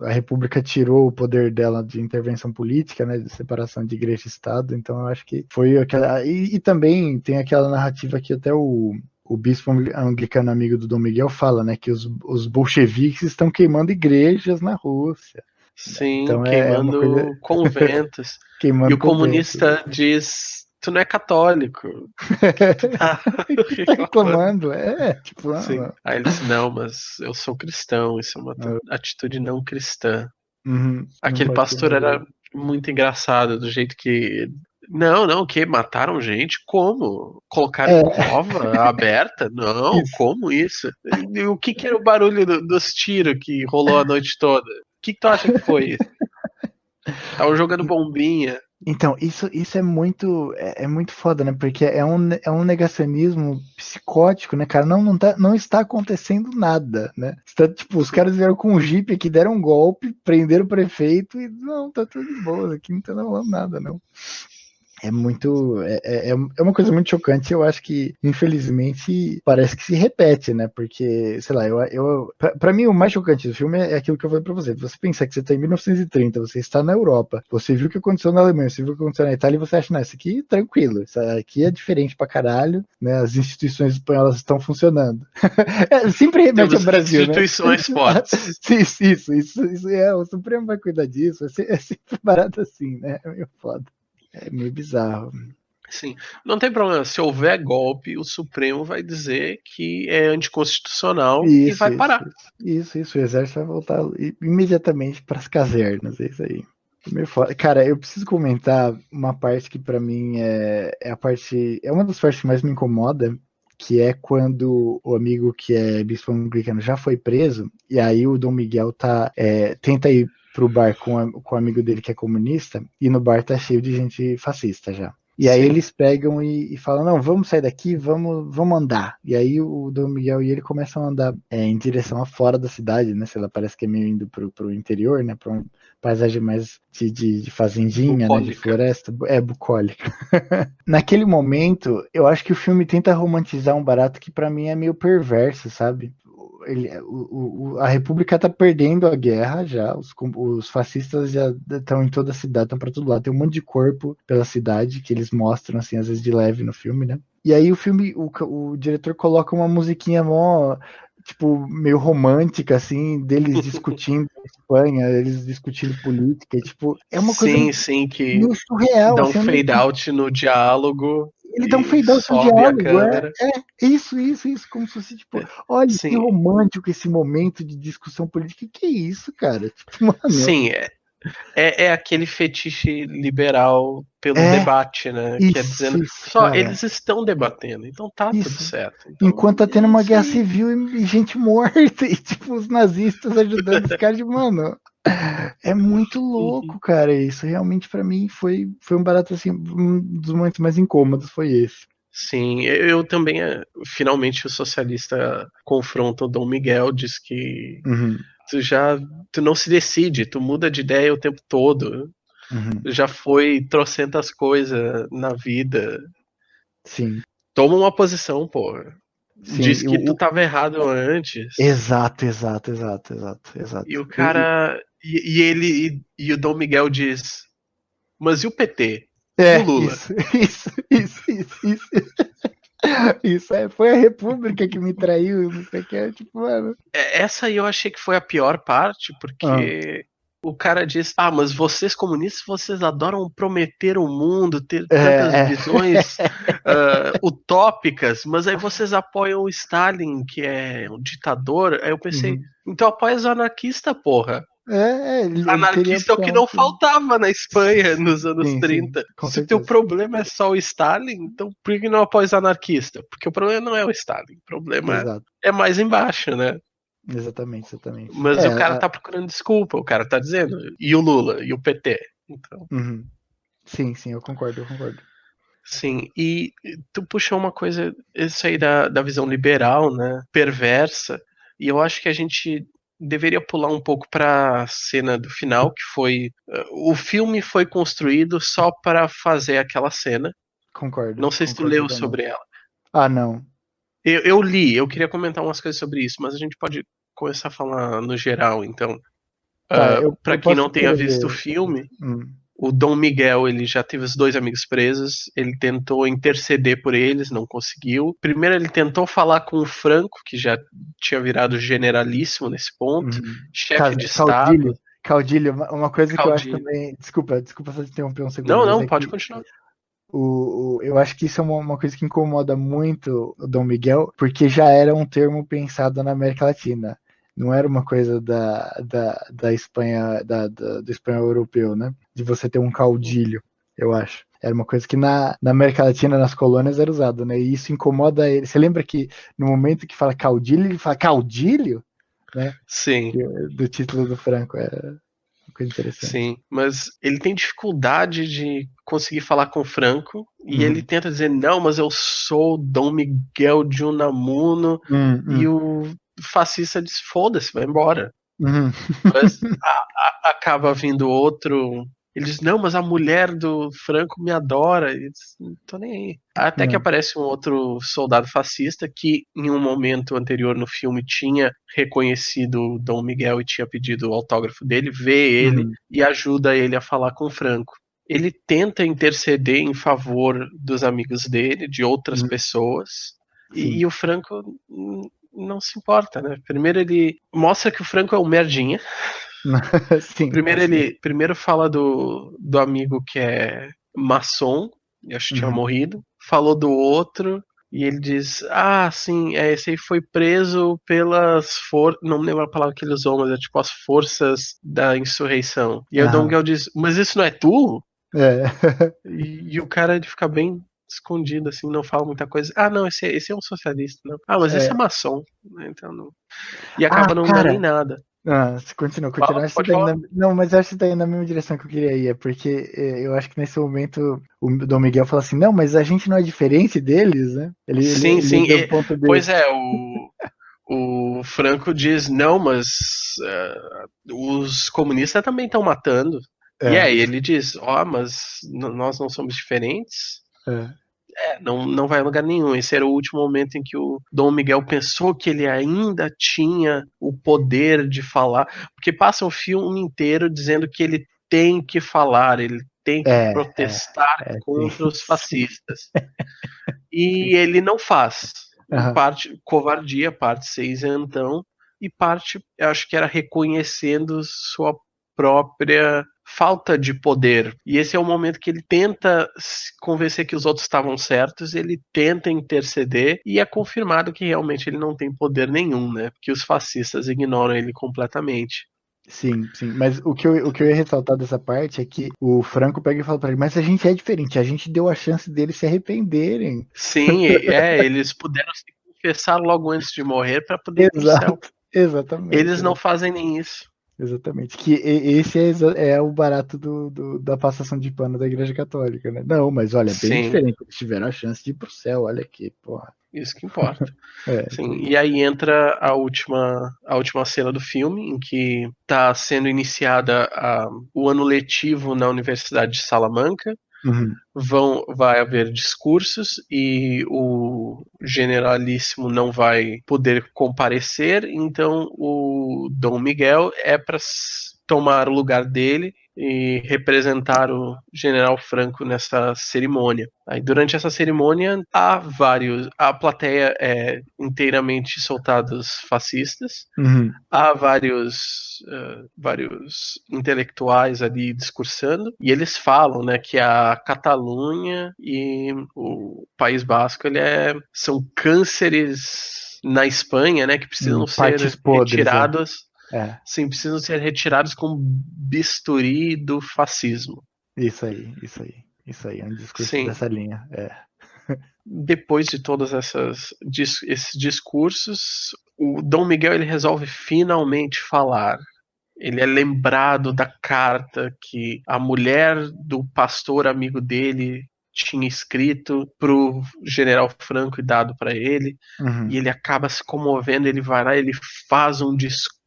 A República tirou o poder dela de intervenção política, né? De separação de igreja e Estado, então eu acho que foi aquela. E também tem aquela narrativa que até o o bispo anglicano amigo do Dom Miguel fala, né, que os bolcheviques estão queimando igrejas na Rússia. Sim, Então é uma coisa queimando conventos. E queimando o convento. comunista diz: tu não é católico. Tu tá Que tá reclamando. reclamando? Tipo, Sim. Aí ele disse: não, mas eu sou cristão, isso é uma atitude não cristã. não Aquele pode queimar pastor a igreja. era muito engraçado, do jeito que. Não, não, que mataram gente? Como? Colocaram em É, cova aberta? Não, isso. como isso? E o que era o barulho dos tiros que rolou a noite toda? O que tu acha que foi isso? Estavam jogando bombinha. Então, isso é muito foda, né? Porque é um negacionismo psicótico, né, cara? Não está acontecendo nada, né? Tipo, os caras vieram com um jipe aqui, deram um golpe, prenderam o prefeito e não, tá tudo de boa, aqui não tá rolando nada, não. É muito. É uma coisa muito chocante. Eu acho que, infelizmente, parece que se repete, né? Porque, sei lá, pra mim, o mais chocante do filme é aquilo que eu falei pra você. Você pensar que você tá em 1930, você está na Europa, você viu o que aconteceu na Alemanha, você viu o que aconteceu na Itália, e você acha, não, isso aqui tranquilo, isso aqui é diferente pra caralho, né? As instituições espanholas estão funcionando. Sempre remete ao Temos Brasil, né? instituições fortes. Isso o Supremo vai cuidar disso. É sempre parado assim, né? É meio foda. É meio bizarro. Sim, não tem problema. Se houver golpe, o Supremo vai dizer que é anticonstitucional e Isso, vai isso, parar. isso. O exército vai voltar imediatamente para as casernas, é isso aí. É meio foda. Cara, eu preciso comentar uma parte que pra mim é uma das partes que mais me incomoda, que é quando o amigo que é bispo anglicano já foi preso, e aí o Dom Miguel tenta ir pro bar com o amigo dele que é comunista, e no bar tá cheio de gente fascista já. E aí Sim, eles pegam e falam, não, vamos sair daqui, vamos andar. E aí o Dom Miguel e ele começam a andar em direção a fora da cidade, né? Sei lá, parece que é meio indo pro interior, né? Pra uma paisagem mais de fazendinha, né? De bucólica. floresta. É bucólica. Naquele momento, eu acho que o filme tenta romantizar um barato que pra mim é meio perverso, sabe? A República tá perdendo a guerra já, os fascistas já estão em toda a cidade, estão pra todo lado, tem um monte de corpo pela cidade que eles mostram, assim, às vezes de leve no filme, né? E aí o diretor coloca uma musiquinha mó, tipo, meio romântica, assim, deles discutindo a Espanha, eles discutindo política, e, tipo, é uma coisa Sim, sim, que meio surreal, dá um assim, fade out no diálogo ele dá um e fade out no sobe a diálogo, câmera. isso, como se fosse, tipo, olha, que Sim, romântico esse momento de discussão política, que é isso, cara? Tipo, mano, sim, é aquele fetiche liberal pelo é, debate, né? Que é dizendo, isso, só cara, eles estão debatendo, então tá tudo isso. certo. Enquanto Então tá tendo é uma isso guerra aí. civil e gente morta, e, tipo, os nazistas ajudando os caras, tipo, mano, é muito Uhum. louco, cara, isso realmente pra mim foi um barato, assim, um dos momentos mais incômodos foi esse. Sim, eu também. Finalmente o socialista confronta o Dom Miguel, diz que Uhum, tu já tu não se decide, tu muda de ideia o tempo todo. uhum, Já foi trocentas coisas na vida. sim, Toma uma posição, pô. sim, Diz que tu tava errado antes. exato. E o cara. E ele. E o Dom Miguel diz: mas e o PT? E o Lula? Isso, isso. Isso foi a República que me traiu, não sei o que, tipo, mano. Essa aí eu achei que foi a pior parte, Ah, porque o cara diz: ah, mas vocês comunistas, vocês adoram prometer o mundo, ter tantas é, visões utópicas, mas aí vocês apoiam o Stalin, que é um ditador. Aí eu pensei: uhum. então apoia os anarquistas, porra. Ele teria Anarquista é o que opção, não sim. faltava na Espanha nos anos Sim, 30. com Se o teu certeza. problema é só o Stalin, então por que não apoia os anarquistas? Porque o problema não é o Stalin, o problema Exato, é mais embaixo, né? exatamente. Mas o cara tá procurando desculpa, o cara tá dizendo. E o Lula, e o PT. Então, Uhum. Sim, eu concordo. sim. E tu puxou uma coisa, isso aí da visão liberal, né? Perversa. E eu acho que a gente deveria pular um pouco pra cena do final, que foi. O filme foi construído só para fazer aquela cena. Não sei se tu Concordo leu totalmente. sobre ela. Ah, não. Eu li, eu queria comentar umas coisas sobre isso, mas a gente pode começar a falar no geral, então. Tá, Para eu quem posso não tenha visto o escrever. filme, Hum. O Dom Miguel, ele já teve os 2 amigos presos, ele tentou interceder por eles, não conseguiu. Primeiro ele tentou falar com o Franco, que já tinha virado generalíssimo nesse ponto, chefe de Estado. Caudilho, uma coisa que eu acho Caudilho. também. Desculpa só te interromper um segundo, Não, mas não, é pode que continuar. eu acho que isso é uma coisa que incomoda muito o Dom Miguel, porque já era um termo pensado na América Latina. Não era uma coisa da Espanha, do espanhol europeu, né? De você ter um caudilho, eu acho. Era uma coisa que na América Latina, nas colônias, era usado, né? E isso incomoda ele. Você lembra que no momento que fala caudilho, ele fala caudilho? Né? Sim. Do título do Franco. É uma coisa interessante. Sim, mas ele tem dificuldade de conseguir falar com o Franco e ele tenta dizer, não, mas eu sou Dom Miguel de Unamuno e o fascista diz, foda-se, vai embora. Mas acaba vindo outro. Ele diz, não, mas a mulher do Franco me adora. E diz, não tô nem aí. Até que aparece um outro soldado fascista que, em um momento anterior no filme, tinha reconhecido o Dom Miguel e tinha pedido o autógrafo dele, vê ele e ajuda ele a falar com o Franco. Ele tenta interceder em favor dos amigos dele, de outras pessoas, e o Franco não se importa, né? Primeiro ele mostra que o Franco é um merdinha. Sim. Primeiro fala do amigo que é maçom, eu acho que tinha morrido. Falou do outro, e ele diz: ah, sim, esse aí foi preso pelas forças. Não me lembro a palavra que ele usou, mas é tipo as forças da insurreição. E aí o Dom Miguel diz: mas isso não é tu? E o cara ele fica bem escondido, assim, não fala muita coisa. Ah, não, esse é um socialista, não. Ah, mas esse é maçom, né? Então não. E acaba não dando em Cara, nada. continua. Fala, Acho que pode tá falar. indo não, mas acho que tá indo na mesma direção que eu queria ir. É porque eu acho que nesse momento o Dom Miguel fala assim: não, mas a gente não é diferente deles, né? Sim, Ele sim. deu o ponto dele. Pois é, o Franco diz, não, mas os comunistas também estão matando. E aí ele diz, ó, mas nós não somos diferentes. Não vai a lugar nenhum. Esse era o último momento em que o Dom Miguel pensou que ele ainda tinha o poder de falar, porque passa o filme inteiro dizendo que ele tem que falar, ele tem que protestar contra os Sim. fascistas. E ele não faz. Aham. Parte covardia, parte ser isentão, e parte, eu acho que era reconhecendo sua própria falta de poder. E esse é o momento que ele tenta se convencer que os outros estavam certos, ele tenta interceder e é confirmado que realmente ele não tem poder nenhum, né? Porque os fascistas ignoram ele completamente. Sim, sim. Mas o que eu ia ressaltar dessa parte é que o Franco pega e fala pra ele, mas a gente é diferente, a gente deu a chance deles se arrependerem. Sim, eles puderam se confessar logo antes de morrer para poder ir para o céu. Exato, exatamente. Eles não fazem nem isso. Exatamente. Que esse é o barato da passação de pano da Igreja Católica, né? Não, mas olha, bem Sim, diferente. Eles tiveram a chance de ir pro céu, olha aqui, porra. isso que importa. Isso Sim, aí. e aí entra a última cena do filme, em que está sendo iniciada o ano letivo na Universidade de Salamanca. Vai haver discursos e o generalíssimo não vai poder comparecer, então o Dom Miguel é para tomar o lugar dele e representar o general Franco nessa cerimônia. Aí, durante essa cerimônia, a plateia é inteiramente soltados fascistas, há vários intelectuais ali discursando e eles falam, né, que a Catalunha e o País Basco são cânceres na Espanha, né, que precisam Partes ser podres, retirados, é. sim, precisam ser retirados com bisturi do fascismo. Isso aí, isso aí. Isso aí, é um discurso Sim. dessa linha. Depois de todos esses discursos, o Dom Miguel ele resolve finalmente falar. Ele é lembrado da carta que a mulher do pastor amigo dele tinha escrito pro general Franco e dado para ele, e ele acaba se comovendo, ele vai lá, ele faz um discurso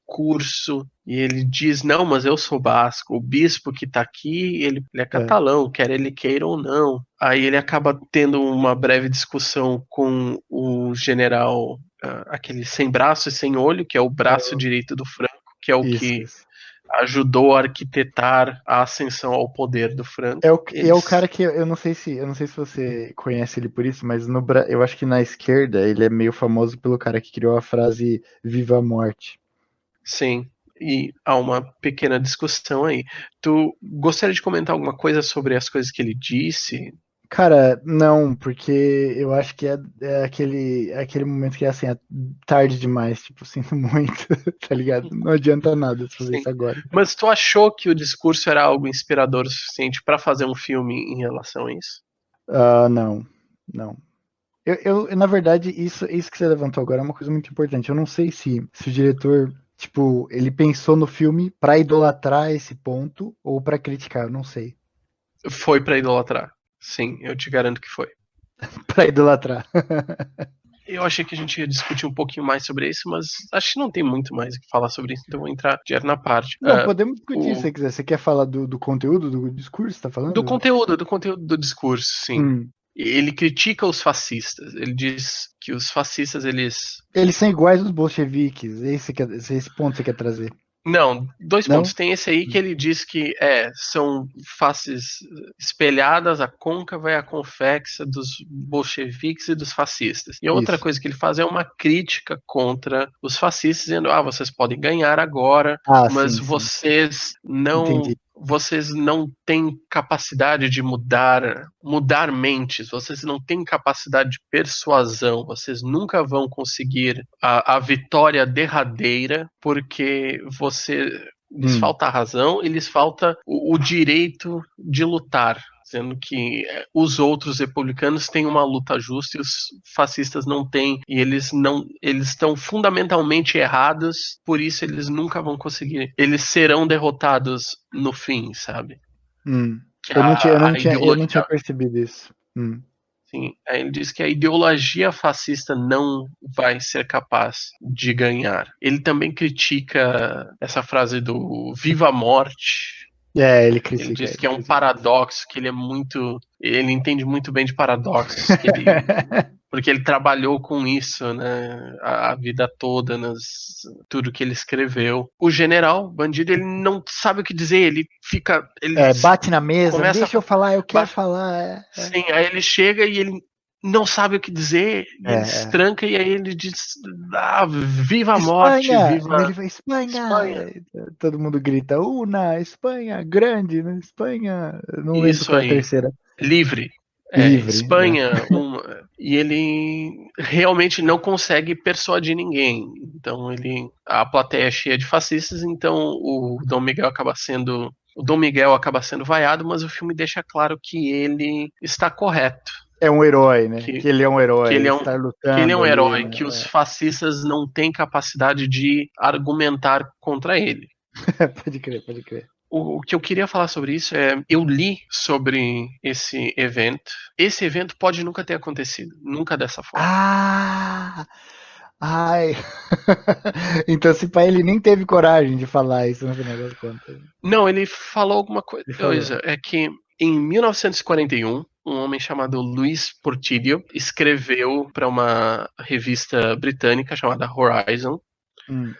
e ele diz: "Não, mas eu sou basco, o bispo que tá aqui, ele é catalão, quer ele queira ou não". Aí ele acaba tendo uma breve discussão com o general, aquele sem braço e sem olho, que é o braço direito do Franco, que é o que Isso. ajudou a arquitetar a ascensão ao poder do Franco. É o cara que eu não sei se você conhece ele por isso, mas eu acho que na esquerda ele é meio famoso pelo cara que criou a frase Viva a Morte. Sim, e há uma pequena discussão aí. Tu gostaria de comentar alguma coisa sobre as coisas que ele disse? Cara, não, porque eu acho que é aquele momento que é assim, é tarde demais, tipo, sinto muito, tá ligado? Não adianta nada se fazer Sim. isso agora. Mas tu achou que o discurso era algo inspirador o suficiente para fazer um filme em relação a isso? Não, não. Na verdade, isso que você levantou agora é uma coisa muito importante. Eu não sei se o diretor, tipo, ele pensou no filme pra idolatrar esse ponto ou pra criticar, eu não sei. Foi para idolatrar. Sim, eu te garanto que foi. Pra idolatrar. Eu achei que a gente ia discutir um pouquinho mais sobre isso, mas acho que não tem muito mais o que falar sobre isso, então vou entrar direto na parte. Não, podemos discutir se O, você quiser. Você quer falar do conteúdo do discurso, tá do falando? conteúdo, do conteúdo do discurso, sim. Hum. Ele critica os fascistas. Ele diz que os fascistas, Eles são iguais aos bolcheviques. Esse ponto você quer trazer. Não, dois Não? pontos. Tem esse aí que ele diz que são faces espelhadas, a côncava e a convexa dos bolcheviques e dos fascistas. E a outra Isso. coisa que ele faz é uma crítica contra os fascistas, dizendo: vocês podem ganhar agora, Ah, mas sim, sim. não Entendi. vocês não têm capacidade de mudar mentes, vocês não têm capacidade de persuasão, vocês nunca vão conseguir a vitória derradeira, porque lhes falta a razão e lhes falta o direito de lutar. Sendo que os outros republicanos têm uma luta justa e os fascistas não têm, e eles estão fundamentalmente errados, por isso eles nunca vão conseguir. Eles serão derrotados no fim, sabe? Que a Eu não tinha ideologia, percebido isso. sim, ele diz que a ideologia fascista não vai ser capaz de ganhar. Ele também critica essa frase do viva a morte. Ele Ele critica. diz que é um paradoxo, que ele entende muito bem de paradoxos, porque ele trabalhou com isso, né, a vida toda, tudo que ele escreveu. O general, bandido, ele não sabe o que dizer, ele Bate na mesa, começa deixa eu falar, eu quero bate, falar. sim, aí ele chega e ele não sabe o que dizer, e ele se É. tranca e aí ele diz, viva a morte, Espanha! viva Ele fala, Espanha! Espanha. Todo mundo grita, Una, Espanha, grande, né? Espanha. Eu não lembro Isso qual é a aí, terceira. livre. Livre, né? Espanha, e ele realmente não consegue persuadir ninguém. Então a plateia é cheia de fascistas, então o Dom Miguel acaba sendo vaiado, mas o filme deixa claro que ele está correto, É um herói, né? que, Que ele é um que herói, ele é um estar que ele é lutando um ali, herói, né? que os fascistas não têm capacidade de argumentar contra ele. Pode crer, pode crer. O que eu queria falar sobre isso eu li sobre esse evento. Esse evento pode nunca ter acontecido, nunca dessa forma. Ah! Ai! Então, se pai ele nem teve coragem de falar isso no final das contas. Não, ele falou alguma Ele falou. coisa. É que em 1941, um homem chamado Luis Portillo escreveu para uma revista britânica chamada Horizon, Hum,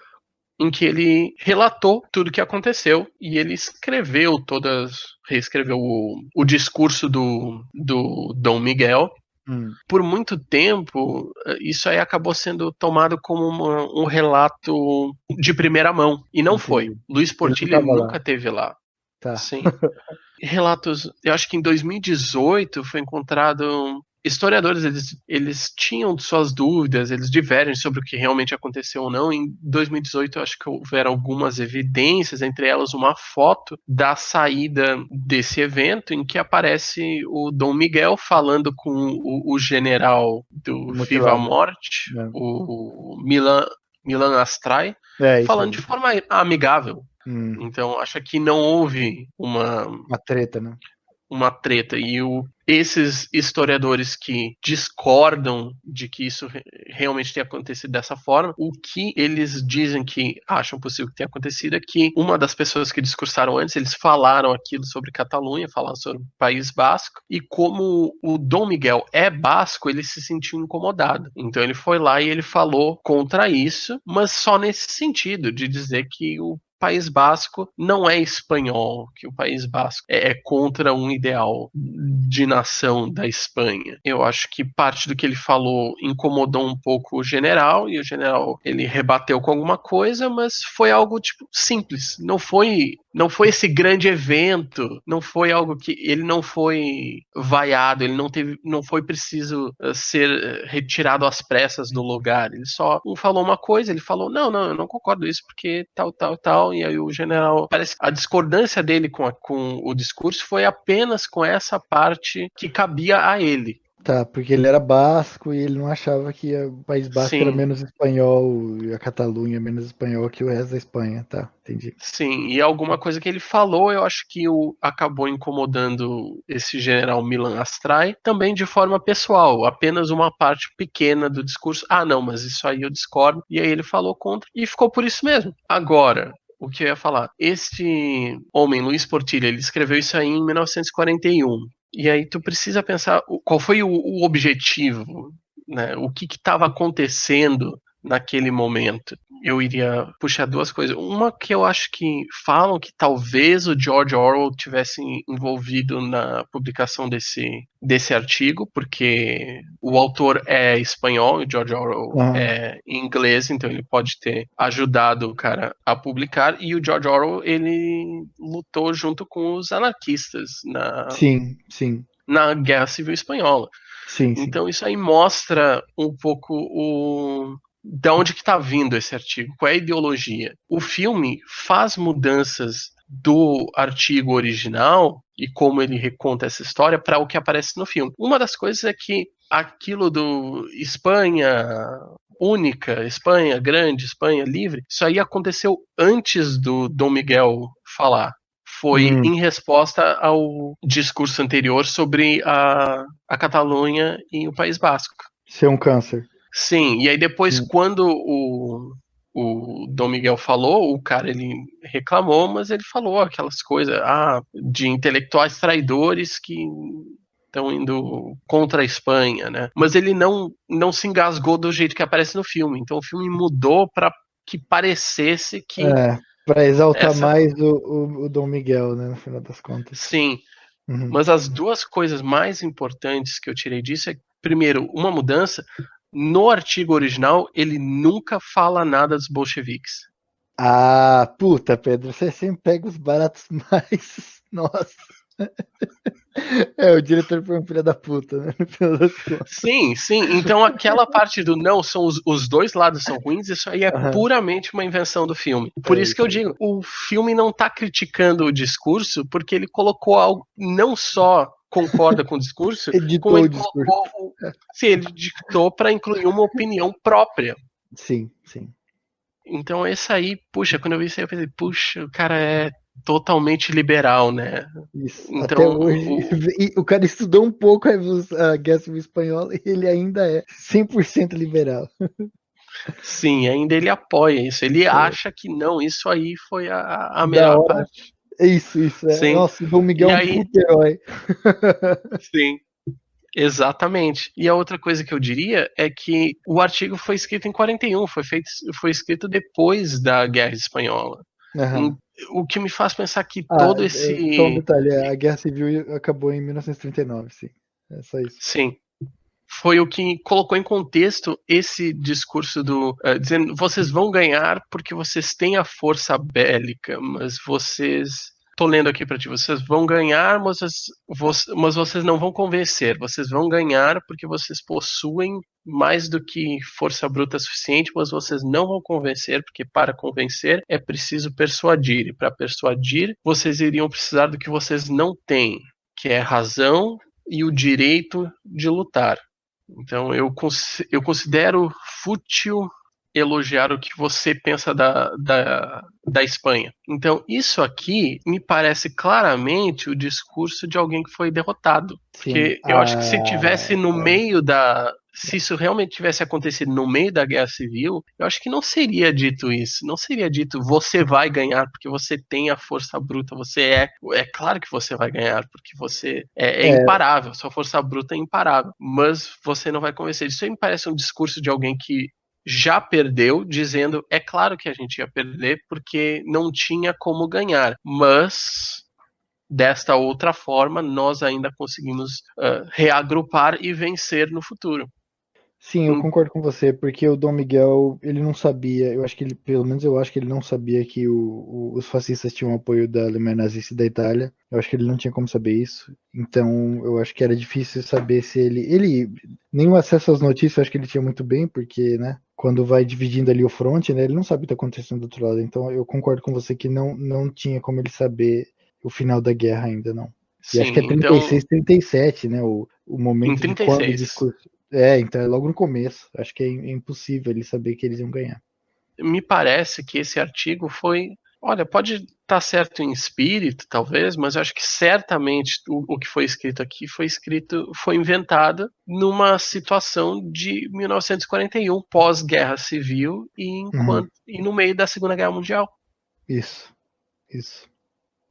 em que ele relatou tudo o que aconteceu e ele reescreveu o discurso do Dom Miguel. hum, Por muito tempo, isso aí acabou sendo tomado como um relato de primeira mão, e não foi. entendi. Luiz Ele não Portillo ele tava lá. nunca teve lá. Tá. Sim. Relatos, eu acho que em 2018 foi encontrado. Historiadores, eles tinham suas dúvidas, eles divergem sobre o que realmente aconteceu ou não. Em 2018, eu acho que houveram algumas evidências, entre elas uma foto da saída desse evento, em que aparece o Dom Miguel falando com o general do Viva a Mutilado. Morte, Né? o Milan Astray, Isso falando aí. de forma amigável. Hum, Então, acho que não houve uma treta, né? uma treta. E esses historiadores que discordam de que isso realmente tenha acontecido dessa forma, o que eles dizem que acham possível que tenha acontecido é que uma das pessoas que discursaram antes, eles falaram aquilo sobre Catalunha, falaram sobre o País Basco, e como o Dom Miguel é basco, ele se sentiu incomodado. Então ele foi lá e ele falou contra isso, mas só nesse sentido, de dizer que o País Basco não é espanhol, que o País Basco é contra um ideal de nação da Espanha. Eu acho que parte do que ele falou incomodou um pouco o general, e o general ele rebateu com alguma coisa, mas foi algo tipo simples. Não foi esse grande evento, não foi algo que ele não foi vaiado, ele não foi preciso ser retirado às pressas do lugar. Ele só falou uma coisa, ele falou não, eu não concordo isso porque tal, e aí o general, parece que a discordância dele com o discurso foi apenas com essa parte que cabia a ele. Tá, porque ele era basco e ele não achava que o País Basco era Sim. menos espanhol e a Catalunha menos espanhol que o resto da Espanha, tá, entendi. Sim, e alguma coisa que ele falou, eu acho que acabou incomodando esse general Milan Astray, também de forma pessoal, apenas uma parte pequena do discurso. Ah, não, mas isso aí eu discordo. E aí ele falou contra e ficou por isso mesmo. Agora, o que eu ia falar? Este homem, Luiz Portillo, ele escreveu isso aí em 1941. E aí tu precisa pensar qual foi o objetivo, né? O que estava acontecendo naquele momento. Eu iria puxar duas coisas. Uma que eu acho que falam que talvez o George Orwell tivesse envolvido na publicação desse artigo, porque o autor é espanhol e o George Orwell é inglês, então ele pode ter ajudado o cara a publicar. E o George Orwell, ele lutou junto com os anarquistas na Guerra Civil Espanhola. Sim. Então isso aí mostra um pouco da onde que está vindo esse artigo, qual é a ideologia. O filme faz mudanças do artigo original e como ele reconta essa história para o que aparece no filme. Uma das coisas é que aquilo do Espanha única, Espanha grande, Espanha livre, isso aí aconteceu antes do Dom Miguel falar. Foi em resposta ao discurso anterior sobre a Catalunha e o País Basco. Ser um câncer. Sim, e aí depois quando o Dom Miguel falou, o cara ele reclamou, mas ele falou aquelas coisas de intelectuais traidores que estão indo contra a Espanha, né? Mas ele não se engasgou do jeito que aparece no filme. Então o filme mudou para que parecesse que para exaltar mais o Dom Miguel, né, no final das contas. Sim. Mas as duas coisas mais importantes que eu tirei disso é, primeiro, uma mudança. No artigo original, ele nunca fala nada dos bolcheviques. Ah, puta, Pedro, você sempre pega os baratos mais. Nossa. O diretor foi um filho da puta, né? Sim. Então aquela parte do não, são os dois lados são ruins, isso aí é puramente uma invenção do filme. Por isso que eu digo, o filme não tá criticando o discurso, porque ele colocou algo, não só concorda com o discurso, como ele colocou. Sim, ele dictou para incluir uma opinião própria. Sim. Então esse aí, puxa, quando eu vi isso aí, eu pensei, puxa, o cara é totalmente liberal, né? Isso. Então, até hoje. O cara estudou um pouco a Guerra Civil Espanhola e ele ainda é 100% liberal. Sim, ainda ele apoia isso. Ele acha que não, isso aí foi a melhor parte. Isso. Sim. Nossa, o Dom Miguel é um puto herói. Sim. Exatamente. E a outra coisa que eu diria é que o artigo foi escrito em 41, foi escrito depois da Guerra Espanhola. O que me faz pensar que todo esse... Só um detalhe, a Guerra Civil acabou em 1939, sim. É só isso. Sim. Foi o que colocou em contexto esse discurso dizendo, vocês vão ganhar porque vocês têm a força bélica, mas vocês... Tô lendo aqui para ti, vocês vão ganhar, mas vocês não vão convencer. Vocês vão ganhar porque vocês possuem mais do que força bruta suficiente, mas vocês não vão convencer, porque para convencer é preciso persuadir. E para persuadir, vocês iriam precisar do que vocês não têm, que é razão e o direito de lutar. Então eu considero fútil elogiar o que você pensa da Espanha. Então, isso aqui me parece claramente o discurso de alguém que foi derrotado. Porque eu acho que se tivesse no meio se isso realmente tivesse acontecido no meio da Guerra Civil, eu acho que não seria dito isso. Não seria dito, você vai ganhar porque você tem a força bruta, é claro que você vai ganhar, porque você é imparável, sua força bruta é imparável, mas você não vai convencer. Isso aí me parece um discurso de alguém que já perdeu, dizendo, é claro que a gente ia perder porque não tinha como ganhar, mas desta outra forma nós ainda conseguimos reagrupar e vencer no futuro. Sim, eu concordo com você, porque o Dom Miguel, ele não sabia, eu acho que ele, pelo menos eu acho que ele não sabia que os fascistas tinham apoio da Alemanha nazista e da Itália. Eu acho que ele não tinha como saber isso. Então, eu acho que era difícil saber se ele nenhum acesso às notícias, eu acho que ele tinha muito bem, porque, né, quando vai dividindo ali o fronte, né, ele não sabe o que está acontecendo do outro lado. Então, eu concordo com você que não tinha como ele saber o final da guerra ainda, não. E acho que é Sim, então 36, 37, né, o em momento de quando o 36. discurso. É, então é logo no começo. Acho que é impossível ele saber que eles iam ganhar. Me parece que esse artigo foi. Olha, pode estar certo em espírito, talvez, mas eu acho que certamente o que foi escrito aqui foi inventado numa situação de 1941, pós-guerra civil Uhum. e no meio da Segunda Guerra Mundial. Isso, isso.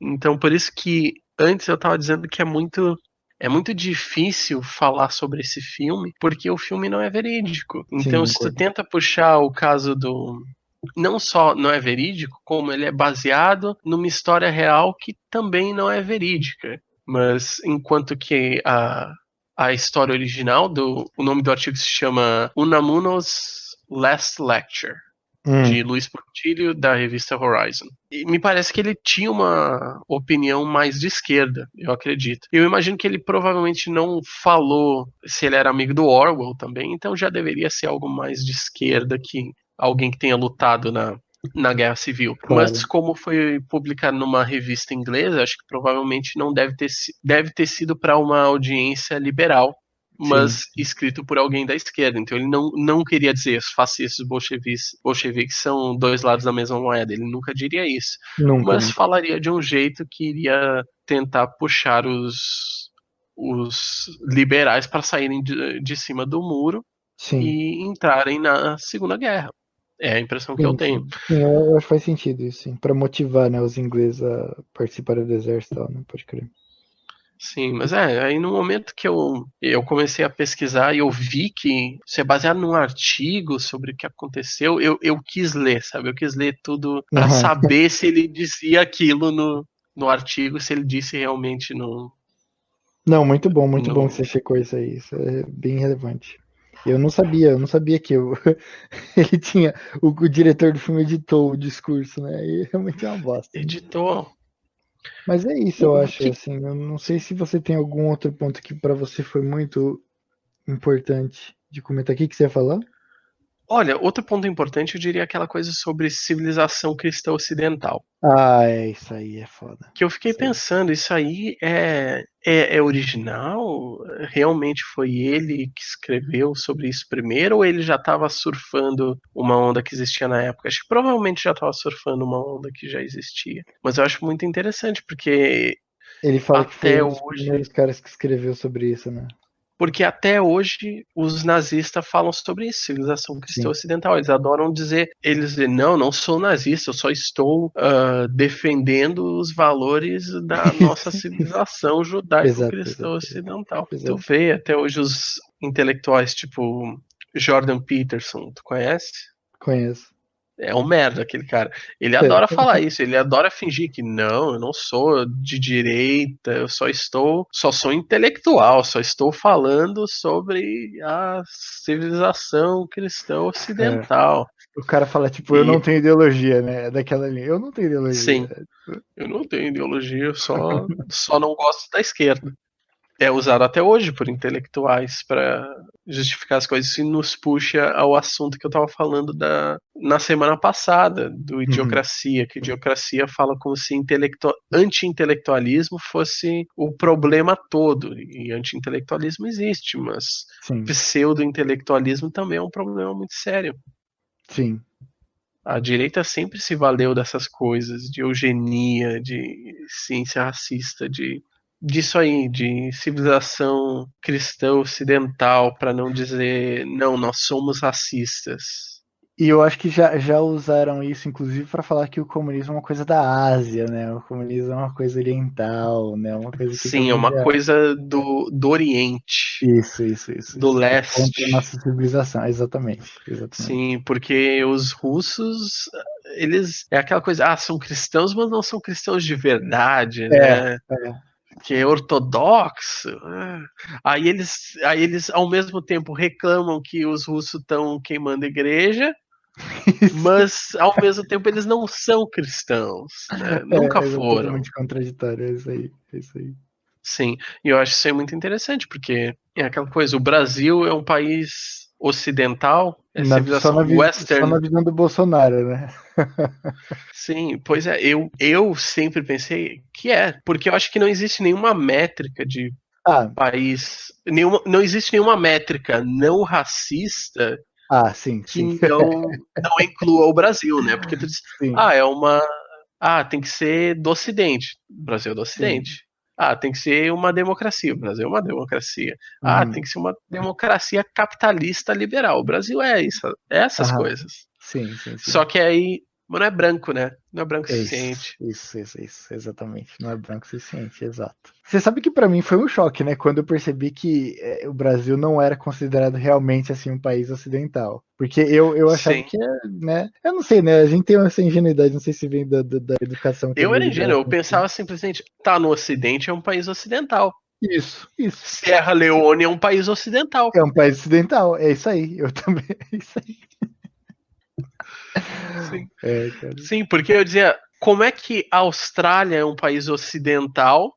Então, por isso que antes eu estava dizendo que é muito difícil falar sobre esse filme, porque o filme não é verídico. Sim, Então, se tu concordo. tenta puxar o caso do. Não só não é verídico, como ele é baseado numa história real que também não é verídica. Mas enquanto que a história original, o nome do artigo se chama Unamuno's Last Lecture, de Luiz Portillo, da revista Horizon. E me parece que ele tinha uma opinião mais de esquerda, eu acredito. Eu imagino que ele provavelmente não falou se ele era amigo do Orwell também, então já deveria ser algo mais de esquerda que alguém que tenha lutado na Guerra Civil. Mas Claro. como foi publicado numa revista inglesa, acho que provavelmente não deve ter sido para uma audiência liberal, Sim. mas escrito por alguém da esquerda. Então ele não queria dizer os fascistas bolcheviques são dois lados da mesma moeda. Ele nunca diria isso. Nunca, Mas nunca. falaria de um jeito que iria tentar puxar os liberais para saírem de cima do muro Sim. e entrarem na Segunda Guerra. É a impressão que eu Sim, tenho. sim. Sim, eu acho que faz sentido isso, sim. Pra motivar, né, os ingleses a participarem do exército e tal, né? Pode crer. Sim, mas aí no momento que eu comecei a pesquisar e eu vi que isso é baseado num artigo sobre o que aconteceu, eu quis ler, sabe? Eu quis ler tudo para Aham. saber se ele dizia aquilo no artigo, se ele disse realmente Não, muito bom que você no. checou isso aí. Isso é bem relevante. Eu não sabia que ele tinha. O diretor do filme editou o discurso, né? E realmente é uma bosta. Editor. Mas é isso, eu O acho, que assim, eu não sei se você tem algum outro ponto que para você foi muito importante de comentar aqui que você ia falar. Olha, outro ponto importante, eu diria aquela coisa sobre civilização cristã ocidental. Ah, é, isso aí é foda. Que eu fiquei Isso aí. pensando, isso aí é original? Realmente foi ele que escreveu sobre isso primeiro, ou ele já estava surfando uma onda que existia na época? Acho que provavelmente já estava surfando uma onda que já existia. Mas eu acho muito interessante, Ele fala que foi até um dos hoje primeiros caras que escreveu sobre isso, né? Porque até hoje os nazistas falam sobre isso, civilização cristã Sim. ocidental. Eles dizem, não sou nazista, eu só estou defendendo os valores da nossa civilização Exato, judaico-cristã exato, exato, ocidental. Tu exato. vê até hoje os intelectuais tipo Jordan Peterson, tu conhece? Conheço. É um merda aquele cara. Ele adora falar isso, ele adora fingir que não, eu não sou de direita, só sou intelectual, só estou falando sobre a civilização cristã É. ocidental. O cara fala, tipo, eu não E tenho ideologia, né? Daquela linha. Eu não tenho ideologia. sim, eu não tenho ideologia, eu só não gosto da esquerda. É usado até hoje por intelectuais para justificar as coisas e nos puxa ao assunto que eu estava falando na semana passada, do Uhum. Idiocracia, que Idiocracia fala como se anti-intelectualismo fosse o problema todo, e anti-intelectualismo existe, mas Sim, pseudo-intelectualismo também é um problema muito sério. sim. A direita sempre se valeu dessas coisas, de eugenia, de ciência racista, disso aí, de civilização cristã ocidental, para não dizer, não, nós somos racistas. E eu acho que já usaram isso, inclusive, para falar que o comunismo é uma coisa da Ásia, né? O comunismo é uma coisa oriental, né? Uma coisa que Sim, é também uma já. coisa do Oriente, Isso. do É contra a leste. nossa civilização, exatamente. Sim, porque os russos, eles. É aquela coisa, são cristãos, mas não são cristãos de verdade, É, né? é. Que é ortodoxo. Aí eles, ao mesmo tempo, reclamam que os russos estão queimando a igreja, Isso mas, ao mesmo tempo, eles não são cristãos, né? Nunca é foram. totalmente contraditório, é isso aí, é isso aí. Sim, e eu acho isso aí muito interessante, porque é aquela coisa, o Brasil é um país ocidental, é Só civilização só na western. visão do Bolsonaro, né? Sim, pois é, eu sempre pensei que porque eu acho que não existe nenhuma métrica de Ah, país, não existe nenhuma métrica não racista sim, que sim, não inclua o Brasil, né? Porque tu diz, sim, é uma, tem que ser do Ocidente, o Brasil é do sim. Ocidente. Tem que ser uma democracia, o Brasil é uma democracia. Tem Uhum. que ser uma democracia capitalista liberal, o Brasil é isso, é essas Aham. coisas. Sim. Só que aí, mas não é branco, né? Não é branco o É isso, suficiente. exatamente. Não é branco o suficiente, exato. Você sabe que pra mim foi um choque, né? Quando eu percebi que o Brasil não era considerado realmente assim um país ocidental. Porque eu achava Sim. que, né? Eu não sei, né? A gente tem essa ingenuidade, não sei se vem da educação que às Eu era vezes ingênuo, eu gasta. pensava simplesmente, no Ocidente é um país ocidental. Isso. Serra Leone é um país ocidental. É um país ocidental, é isso aí. Eu também, é isso aí. Sim. É, cara. Sim, porque eu dizia, como é que a Austrália é um país ocidental,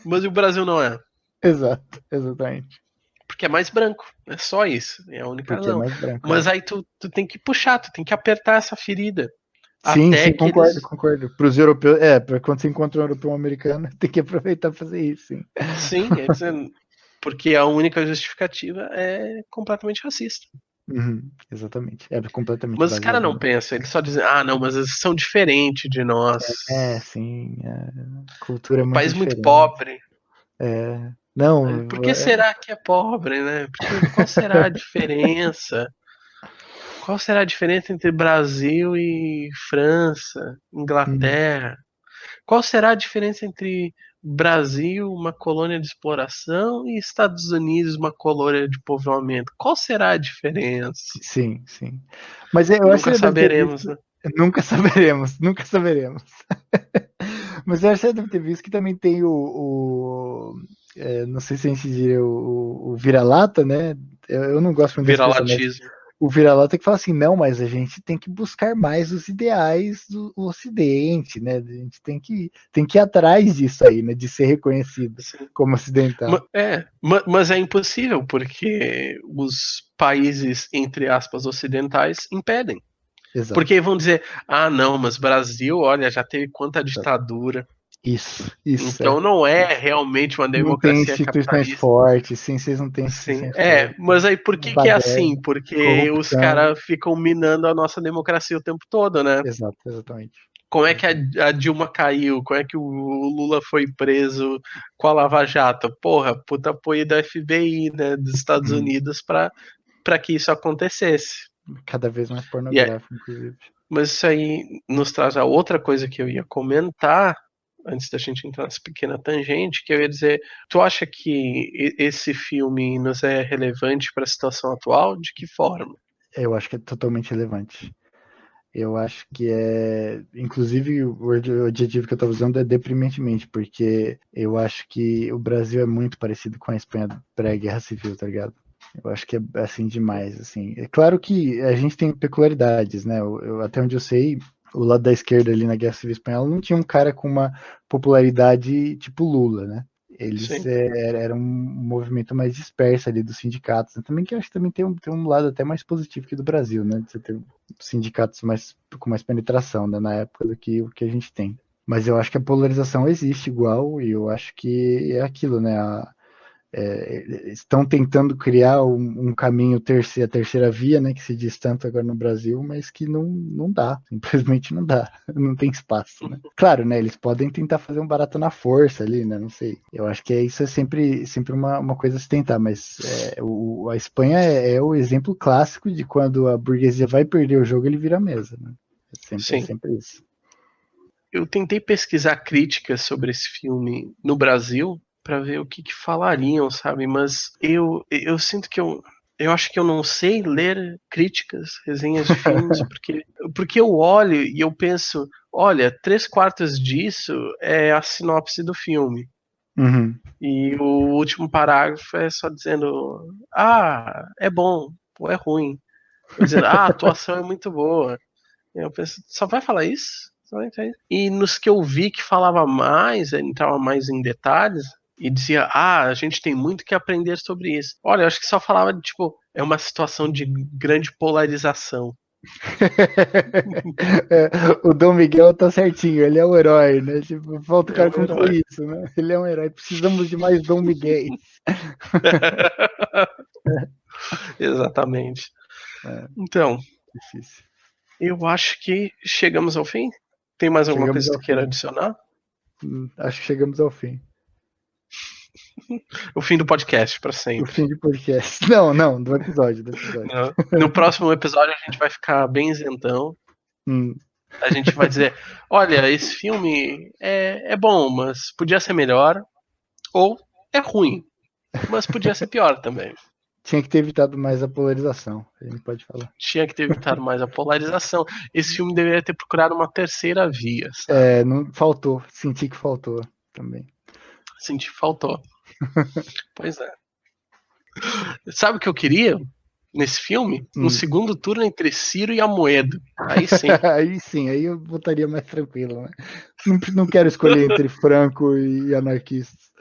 mas o Brasil não é? Exatamente. Porque é mais branco. É só isso. É a única Porque é razão. mais branco, Mas é. aí tu tem que puxar, tu tem que apertar essa ferida. Sim, Até que eles. concordo. Para os europeus, para quando você encontra um europeu americano, tem que aproveitar para fazer isso, sim. Sim, é dizendo. Porque a única justificativa é completamente racista. Uhum, exatamente. É completamente Mas os caras baseado não nisso. pensam, eles só dizem, não, mas eles são diferentes de nós. Sim, a cultura é Um muito país muito diferente. pobre. Não, Por que será que é pobre, né? Qual será a diferença? Qual será a diferença entre Brasil e França, hum, Inglaterra? Qual será a diferença entre Brasil, uma colônia de exploração, e Estados Unidos, uma colônia de povoamento? Qual será a diferença? sim. Mas eu acho que Nunca você deve ter saberemos, visto. né? Nunca saberemos, nunca saberemos. Mas eu acho que você deve ter visto que também tem não sei se a gente diria o vira-lata, né? Eu não gosto muito da expressão, mas Viralatismo. o vira-lata que fala assim, não, mas a gente tem que buscar mais os ideais do Ocidente, né? A gente tem que ir atrás disso aí, né? De ser reconhecido Sim. como ocidental. Mas é impossível, porque os países, entre aspas, ocidentais impedem. Exato. Porque vão dizer, não, mas Brasil, olha, já teve quanta ditadura. Isso, Então não é realmente uma Não tem democracia instituições capitalista. fortes, sim, vocês não têm Sim, instituições fortes. mas aí por que é Baderna, assim? Porque os corrupção. caras ficam minando a nossa democracia o tempo todo, né? Exatamente. Como é que Exatamente. a Dilma caiu? Como é que o Lula foi preso com a Lava Jato? Porra, puta apoio da FBI, né, dos Estados Uhum. Unidos para que isso acontecesse. Cada vez mais E é, pornográfico, inclusive. mas isso aí nos traz a outra coisa que eu ia comentar, antes da gente entrar nessa pequena tangente, que eu ia dizer, tu acha que esse filme nos é relevante para a situação atual? De que forma? Eu acho que é totalmente relevante. Eu acho que inclusive, o adjetivo que eu estava usando é deprimentemente, porque eu acho que o Brasil é muito parecido com a Espanha pré-guerra civil, tá ligado? Eu acho que é assim demais, assim. É claro que a gente tem peculiaridades, né? Até onde eu sei, o lado da esquerda ali na Guerra Civil Espanhola não tinha um cara com uma popularidade tipo Lula, né? Eles Sim, eram um movimento mais disperso ali dos sindicatos, né? Também que eu acho que também tem um lado até mais positivo que do Brasil, né? De você ter sindicatos com mais penetração, né, na época do que o que a gente tem. Mas eu acho que a polarização existe igual, e eu acho que é aquilo, né? estão tentando criar um caminho, a terceira via, né, que se diz tanto agora no Brasil, mas que não dá, simplesmente não dá, não tem espaço, né? Claro, né, eles podem tentar fazer um barato na força ali, né, não sei. Eu acho que isso é sempre uma coisa a se tentar, mas a Espanha é o exemplo clássico de quando a burguesia vai perder o jogo, ele vira a mesa, né? É sempre isso. Eu tentei pesquisar críticas sobre esse filme no Brasil para ver o que falariam, sabe? Mas eu sinto que eu acho que eu não sei ler críticas, resenhas de filmes, porque eu olho e eu penso, olha, 3/4 disso é a sinopse do filme. Uhum. E o último parágrafo é só dizendo, é bom, ou é ruim. Ou dizendo, a atuação é muito boa. Eu penso, só vai falar isso? E nos que eu vi que falava mais, entrava mais em detalhes, e dizia, a gente tem muito que aprender sobre isso. Olha, eu acho que só falava de, tipo, é uma situação de grande polarização. O Dom Miguel tá certinho, ele é o herói, né? Tipo, falta o cara concluir isso, né? Ele é um herói, precisamos de mais Dom Miguel. Exatamente. Então, difícil. Eu acho que chegamos ao fim. Tem mais alguma coisa que tu queira adicionar? Acho que chegamos ao fim. O fim do podcast, para sempre. O fim do podcast. Não, do episódio. No próximo episódio a gente vai ficar bem isentão. A gente vai dizer, olha, esse filme é bom, mas podia ser melhor. Ou é ruim, mas podia ser pior também. Tinha que ter evitado mais a polarização, a gente pode falar. Tinha que ter evitado mais a polarização. Esse filme deveria ter procurado uma terceira via, sabe? Não faltou, senti que faltou também. Senti que faltou. Pois é. Sabe o que eu queria nesse filme? Um segundo turno entre Ciro e Amoedo. Aí sim. Aí sim, aí eu votaria mais tranquilo, né? Não quero escolher entre Franco e anarquistas.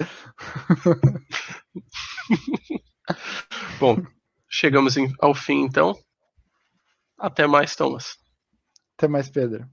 Bom, chegamos ao fim então. Até mais, Thomas. Até mais, Pedro.